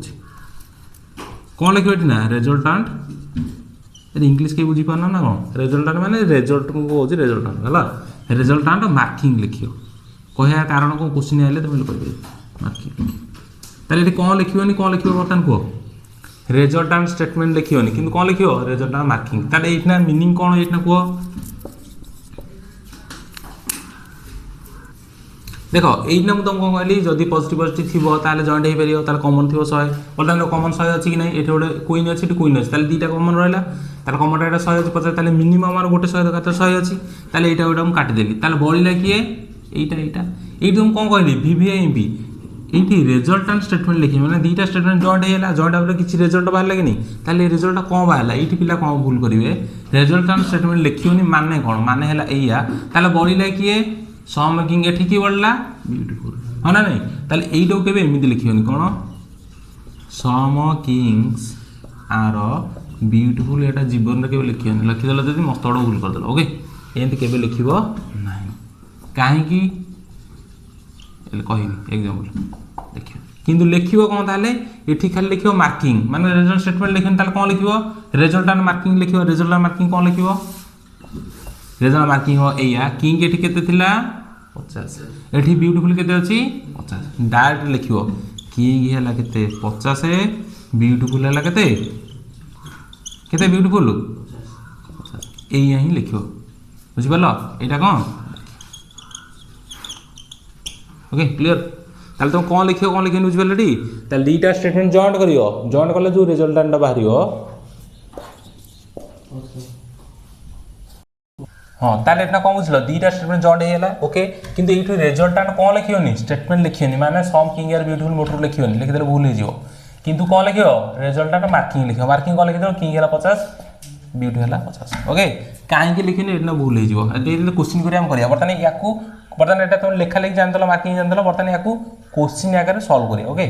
Speaker 1: कौन लिखियो एठी ना रिजल्टेंट इंग्लिश के बुझी पारना ना कौन रिजल्टेंट माने रिजल्ट को कहूँ रिजल्टेंट हला रिजल्टेंट मार्किंग लिखियो कहया कारण को क्वेश्चन आइले तुम कहबे मार्किंग ताले ये कौन लिखियोनी कौन लिखियो बर्तमान कह रिजल्टेंट स्टेटमेंट लिखियोनी किंतु कौन लिखियो रिजल्टेंट मार्किंग ताले एठना मीनिंग कौन एठना कह देख एठना मुझे तुमको कहली जदि पॉजिटिव पॉजिटिव थी ताले जॉइंट हो पार ताले कमन थी 100 बर्तमान कमन 100 अच्छी कि नहीं ये गोटे क्वीन अच्छी क्वीन अच्छी ताले दुईटा कमन रहा ताले कमन एटा 100 अच्छी पचास ताले मिनिमम आर गोटे 100 दरकार 100 अच्छी ताले एटा गोटा मुझे काटिदेली ताले बढ़ला किए एटा एटा ये तुम कौन कहली VVIMP ये रिजल्टेंट स्टेटमेंट लिखे मैंने दुईटा स्टेटमेंट जॉइंट होगा जॉइंट होगा किसी रिजल्ट बाहर कि नहीं ताले रिजल्ट कौन बाहर ये पिला कौन भूल करेंगे रिजल्टेंट स्टेटमेंट लिखियोनी माने कौन माने है या ताले बढ़ला किए सम किंग एठी कि बढ़ला ब्यूटीफुल हाँ ना नहीं ताले एइटो केबे एमिति लिखियोनी कौन सम किंग्स आर ब्यूटीफुल एटा जीवन रे केबे लिखियोनी लिखिदेल जदि मस्त बड़ भूल करदेल ओके एंती केबे लिखिबो नाही काहे कि कहबी एग्जांपल देखियो किंतु लिखिबो कोन ताले एठी खाली लिखिबो मार्किंग माने रिजल्ट स्टेटमेंट लिखन ताले कोन लिखिबो रिजल्टेंट मार्किंग लिखिबो रिजल्टेंट मार्किंग कोन लिखिबो रिजल्ट मार्किंग हो एया किंग एठी केते थिला 50 एठी ब्यूटीफुल केते अछि 50 डायरेक्ट लिखिबो किंग हैला केते 50 ब्यूटीफुल हैला केते केते ब्यूटीफुल 50 एया ही लिखिबो बुझि परलो एटा कोन ओके क्लियर ताले तुम कौन लिखियो बुझी पारे ताले दुईटा स्टेटमेंट जॉइंट करियो जॉइंट कले जो रिजल्टेंट बाहरियो हाँ ताले एतना कौन बुझलो दुईटा स्टेटमेंट जॉइंट हेला ओके किंतु एठु रिजल्टेंट कौन लिखियोनी स्टेटमेंट लिखियोनी माने सम किंग यार ब्यूटीफुल मोटर लिखियोनी लिखि देले भूल हो जिवो किंतु कौन लिखियो रिजल्टेंट मार्किंग लिखियो मार्किंग कौन लिखियो किंग हैला 50 ब्यूटी हैला 50 ओके काहे कि लिखियोनी एतना भूल हो जिवो एते क्वेश्चन करिया हम करिया बर्तमान याकू बर्तमान एटा तुम लेखा लेखि जान दलो मार्किंग जान दलो बर्तमान याकू क्वेश्चन आकार सॉल्व करिया ओके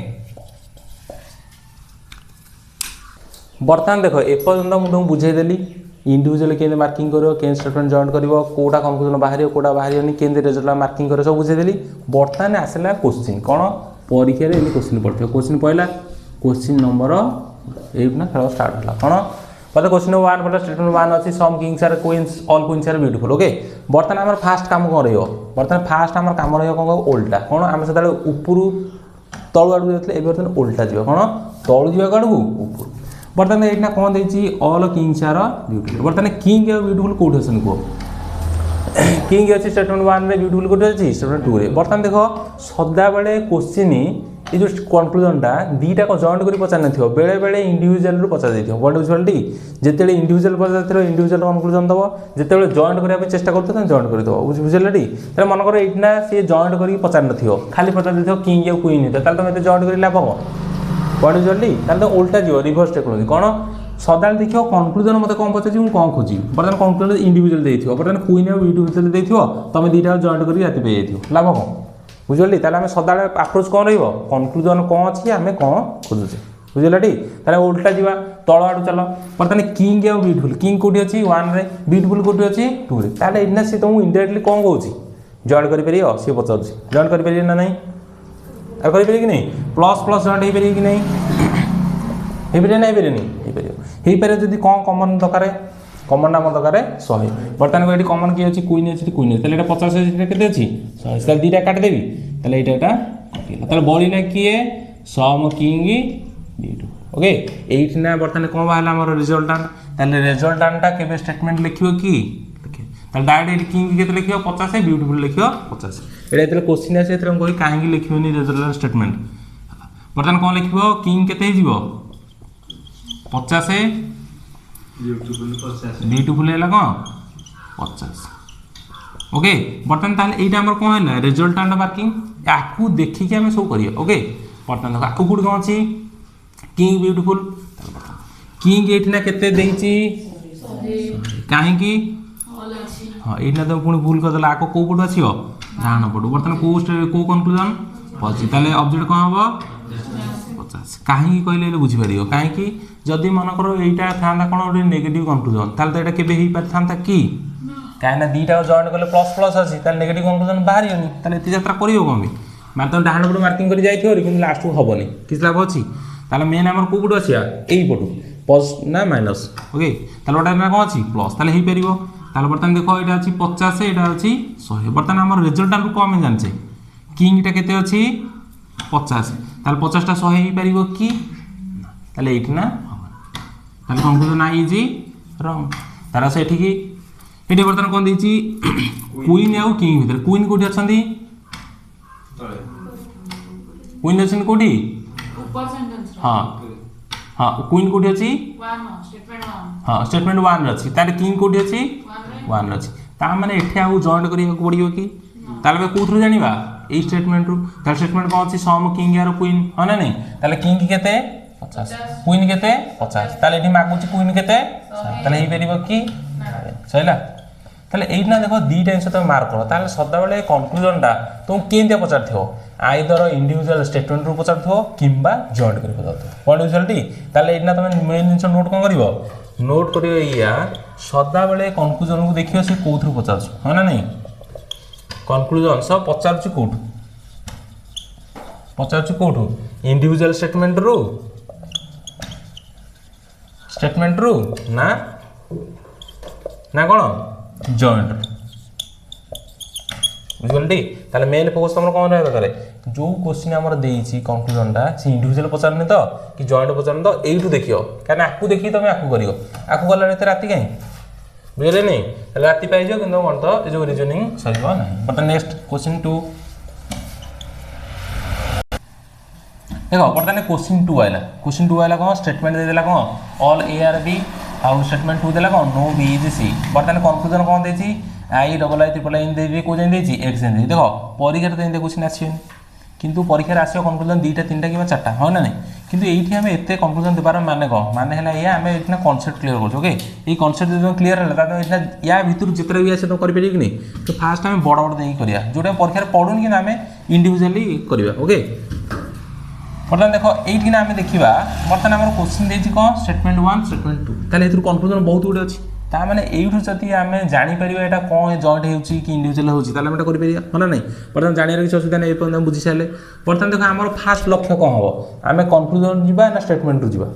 Speaker 1: बर्तमान देखो एपर्यंत मु तुमको बुझाई देली इंडिविजुअल केंदे मार्किंग करियो केन स्टेटमेंट जॉइन करियो कोटा कन्क्लूजन बाहरियो कोटा बाहरियोनी केंदे रिजल्ट मार्किंग करियो सब बुझाई देली बर्तमान आसला क्वेश्चन कोन परीक्षा रे एली क्वेश्चन पड़थियो क्वेश्चन पहला क्वेश्चन नंबर एना खेल स्टार्ट होला कोन पता क्वेश्चन नंबर 1 पता स्टेटमेंट 1 अछि some kings are queens all queens are beautiful okay बर्तमान हमर फास्ट काम कोन रहियो बर्तमान फास्ट हमर काम रहियो कोन उल्टा कोन हम सदाले ऊपरू तळु आडू जेतले ए बर्तमान उल्टा जियो कोन तळु जियो काडू ऊपर बर्तमान एठना कोन देछि ऑल किंग्स आर ब्यूटीफुल बर्तमान किंग आ ब्यूटीफुल कोठ असन को किंग अछि स्टेटमेंट 1 रे ब्यूटीफुल कोठ अछि स्टेटमेंट 2 रे बर्तमान देखो सदा बेले क्वेश्चन ये जो कन्क्लूजनटा दुईटा को जॉइंट करी पचार नथियो बेले बेले इंडिविजुअल रू पचार दैथियो व्हाट बुझिबलटी जेतेले इंडिविजुअल पचार दैथियो इंडिविजुअल कन्क्लूजन दबो जेतेले जॉइंट करिया पे चेष्टा करथो त जॉइंट करि दबो बुझिबलटी त मन कर एठना से जॉइंट करी पचार नथियो खाली पचार दैथियो किंग या क्वीन त ताले त जॉइंट करी लाभ हो व्हाट बुझिबलटी ताले तो उल्टा जियो रिवर्स टेक्नोलॉजी कोन सदाल देखियो कन्क्लूजन मते कोन पचार मु कोन खोजी बर्तमान कन्क्लूजन इंडिविजुअल दैथियो बर्तमान क्वीन या इंडिविजुअल दैथियो तमे दुईटा जॉइंट करी राति पे दैथियो लाभ हो बुझली ताले हमें सदा अप्रोच कौन रहिबो कन्क्लूजन कौन अछि हमें कौन खोजुचे बुझिला टी ताले उल्टा जीवा तळ आडू चलो बर्तमान किंग और ब्यूटीफुल किंग कोठी अछि 1 रे ब्यूटीफुल कोठी अछि 2 रे ताले इना से तुम इनडायरेक्टली कोन कहउछि जॉइन करि परियो से पचाउछि जॉइन करि परियो ना नहीं आ करि परियो कि नहीं प्लस प्लस जॉइन हे परियो कि नहीं हे परियो नहीं हे परियो जदी कोन कॉमन दरकार कॉमन नाम दरकार 100 बर्तमान को एटी कॉमन की अछि क्वीन अछि ताले एटा 50 अछि केते अछि 100 ताले दीटा काट देबी ताले एटा ताले बळिला किए सम किंग ब्यूटीफुल ओके एट ना बर्तमान कोन बाहला हमर रिजल्टेंट ताले रिजल्टेंटटा केबे स्टेटमेंट लिखियो कि ताले डायरेक्ट किंग केते लिखियो 50 ब्यूटीफुल लिखियो 50 एटा एतले क्वेश्चन आसे एतले हम कहि काहेकि लिखियोनी रिजल्टेंट स्टेटमेंट बर्तमान कोन लिखिबो किंग केते हिजिबो 50 ब्यूटीफुल है लगा 50 ओके बर्तमान ताले एटा हमर कोन हैला रिजल्टेंट मार्किंग याकू देखि के हमें शो करियो ओके बर्तमान देखो आकू गुड कोन अछि किंग ब्यूटीफुल किंग एठना केते देइछि काहे कि हां एठना तो पुनी भूल कर दला आको को पटु आछियो जानो पटु बर्तमान को कंक्लूजन पछि ताले ऑब्जेक्ट कोन हबो 50 काहे कहले बुझि परियो काहे कि जदी मन करो एटा थांदा कोन ओडे नेगेटिव कंक्लूजन ताले तो एटा केबे ही पर थांदा कि काहे ना दीटा जॉइन करले प्लस प्लस अछि ताले नेगेटिव कंक्लूजन बाहरियोनी ताले एति यात्रा करियो कोन माने तो डाहाण पटु मार्किंग करि जाई थियो किंतु लास्ट को हबोनी किस लाभ अछि ताले मेन हमर को पटु अछि एई पटु प्लस ना माइनस ओके ताले ओटा ना कोन अछि प्लस ताले ही परिबो ताले बर्तन देखो एटा अछि 50 एटा अछि 100 बर्तन हमर रिजल्टेंट को हम जानछे किंग टा केते अछि 50 ताले 50 टा 100 ही परिबो कि ताले एट ना ताले कंक्लूजन आई इज रॉन्ग तारा से एठी की एठी बर्तन कोन देछि क्वीन और किंग भीतर क्वीन कोठी अछंदी क्वीन अछन कोठी
Speaker 3: ऊपर सेंटेंस
Speaker 1: हां हां क्वीन कोठी अछि
Speaker 3: 1 स्टेटमेंट 1
Speaker 1: हां स्टेटमेंट 1 अछि तार किंग कोठी अछि 1 अछि ता माने एठी आ जॉइन करियो पड़ियो कि ताले बे कोथरु जानिबा ए स्टेटमेंट रु तार स्टेटमेंट कोन अछि सम किंग और क्वीन हो ना नहीं ताले किंग केते 50 क्वीन केते 50 ताले एठी मागुची क्वीन केते ताले ही परिबो कि सहीला ताले एइना देखो दी टाइम्स तो मार्क करो ताले सदा बेले कंक्लूजनटा तुम केनते पचारथियो आइदर इंडिविजुअल स्टेटमेंट रु पचारथियो किंबा जॉइन करि पचारथियो व्हाट यूजुअली ताले एइना तुम मेन जिंस नोट कोन करिवो नोट करियो या सदा बेले कंक्लूजन को देखियो से कोथरु पचारछ हो ना नहीं कंक्लूजन सब पचारछ कोठु इंडिविजुअल स्टेटमेंट रू ना कौन जॉइंट बुझिगलटी ताले मेन फोकस तुम कौन रहबा करे जो क्वेश्चन हमर देइछि कंक्लूजनटा से इंडिविजुअल पचारने तो कि जॉइंट पचारने तो एइठु देखियो काना आकु देखि तमे आकु करियो आकु गला रे राती काई बुझले नहीं राती पाइ जो किंतु कोन तो ए जो रीजनिंग सरीबो नहीं बट नेक्स्ट क्वेश्चन 2 देखो बर्तमान क्वेश्चन 2 आइला कौन स्टेटमेंट दे देला कौन ऑल ए आर बी आउ स्टेटमेंट 2 देला कौन नो बी इज सी बर्तमान कंक्लूजन कौन देछि I double I triple I देबी को जानि देछि एक्स जानि देखो परीक्षा रे देते क्वेश्चन आछिन किंतु परीक्षा रे आछियो कंक्लूजन 2 3 कि 4 हो ना नहीं किंतु एठी हम एते कंक्लूजन देबार माने को माने हला या हम एतना कांसेप्ट क्लियर करछ ओके ए कांसेप्ट जो क्लियर हला ता एतना या भीतर जितरा भी आसे तो कर पेरि कि नहीं तो फास्ट हम बड़ बड़ देई करिया जोटा परीक्षा रे पढुन कि हम इंडिविजुअली करिया ओके बर्तमान देखो एइठी ना हमें देखिबा बर्तमान हमर क्वेश्चन देछि कोन स्टेटमेंट 1 स्टेटमेंट 2 ताले एथुर कंक्लूजन बहुत गुड अछि ता माने एइठु जति हमें जानि परिबा एटा कोन जॉइंट हेउछि कि इंडिविजुअल होछि ताले हम एटा करि परिया हो ना नहीं बर्तमान जानियर कि असुविधा नै एपन हम बुझि साले बर्तमान देखो हमर फास्ट लक्ष्य कोन हबो हमें कंक्लूजन जिबा ना स्टेटमेंट रु जिबा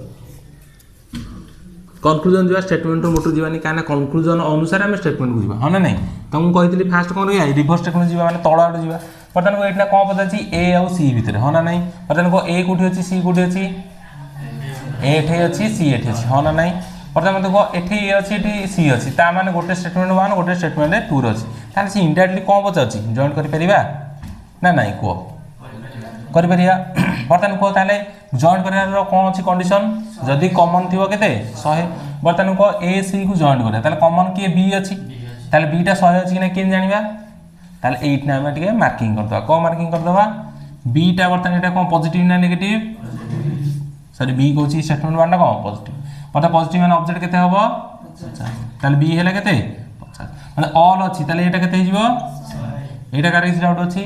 Speaker 1: कंक्लूजन जिबा स्टेटमेंट रु मोटु जिबानी काना कंक्लूजन अनुसार हम स्टेटमेंट को जिबा हो ना नहीं तो हम कहितली फास्ट कोन रे रिवर्स स्टेटमेंट जिबा माने तळ आडु जिबा बर्तमान को एटना कोन पता छी ए और सी भीतर हो ना नहीं बर्तमान को ए कोठी अछि सी कोठी अछि ए एठे अछि सी एठे अछि हो ना नहीं बर्तमान देखो एठे ए अछि एठे सी अछि ता माने गोटे स्टेटमेंट 1 गोटे स्टेटमेंट 2 अछि ताले सी इनडायरेक्टली कोन पता अछि जॉइन करि परिबा ना नहीं को करि परिया बर्तमान को ताले जॉइन करियार कोन अछि कंडीशन जदी कॉमन थिबो केते 100 बर्तमान को ए सी को जॉइन करिया ताले कॉमन के बी अछि ताले बी टा 100 अछि कि ना केन जानिबा ताले 8 ना हम टिके मार्किंग कर दवा को मार्किंग कर दवा बी टा बर्तन एटा कोन पॉजिटिव ना नेगेटिव सॉरी बी को छी स्टेटमेंट 1 टा कोन पॉजिटिव पता पॉजिटिव माने ऑब्जेक्ट केते हबो 50 ताले बी हेला केते 50 माने ऑल अछि ताले एटा केते हिजबो एटा कार इज डाउट अछि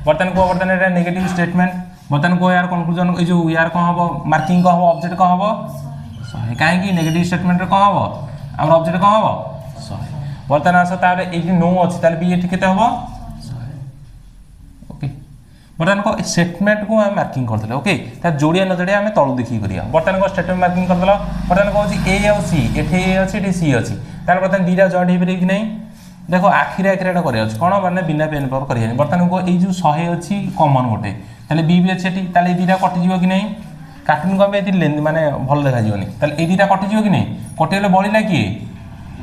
Speaker 1: बर्तन को बर्तन एटा नेगेटिव स्टेटमेंट बर्तमान को यार कंक्लूजन ए जो यार कौन हम मार्किंग कौन हम ऑब्जेक्ट कौन हम 100 कहीं नेगेटिव स्टेटमेंट रे कौन हम आम ऑब्जेक्ट कौन हम 100 बर्तमान आस तार ये नो अच्छी ताल बी ये केते हम 100 ओके बर्तमान को स्टेटमेंट को हम मार्किंग करदे ओके तार जोड़िया न जोड़िया हम तळु देखि करिया बर्तमान को स्टेटमेंट मार्किंग करदला बर्तमान कहूँ ए और सी एठे ए अच्छी एठे सी अच्छी तार बर्तमान दीटा जॉइंट हो पारे कि नहीं देखो आखिरे आखिरे एटा करिया अछि कोन माने बिना पेन पर करिया बर्तमान को ए जो 100 अछि कॉमन गोटे ताले बी भी अछि एठी ताले दीटा कटि जीव कि नहीं कार्टून को एति लेंथ माने भल देखा जीवनी ताले ए दीटा कटि जीव कि नहीं कटिले बळिला कि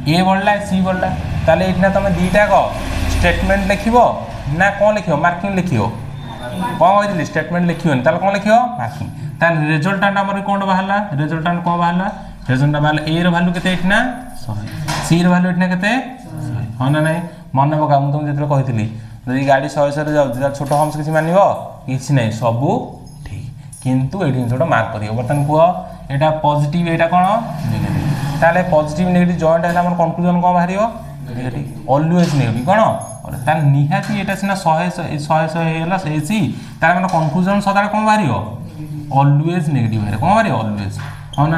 Speaker 1: ए बळला सी बळला ताले एठना तमे दीटा को स्टेटमेंट लिखिबो ना कोन लिखिबो मार्किंग लिखिबो कोन होइली स्टेटमेंट लिखिबो ताले कोन लिखिबो मार्किंग ताले रिजल्टेंट हमर कोन बाहरला रिजल्टेंट कोन बाहरला रिजल्टेंट बाहरला ए रो वैल्यू केते एठना 100 सी रो वैल्यू एठना केते हाँ ना नहीं मन पका मुझे तुमको जो कही जदि गाड़ी 100 जाऊँ छोट हम्स किसी मानव कि ना सबू ठीक किंतु ये जिनसा मार्क कर बर्तमान कह यहाँ पॉजिटिव यहाँ कौन नेगेटिव ताले पॉजिटिव नेगेटिव जॉइंट है कंक्लूजन कौन बाहर नेगेटिव ऑलवेज नेगेटिव कौन तार निहाती यहाँ सीना 100 सी तार मैंने कंक्लूजन सदा कौन बाहर ऑलवेज नेगेटिव कौन बाहर ऑलवेज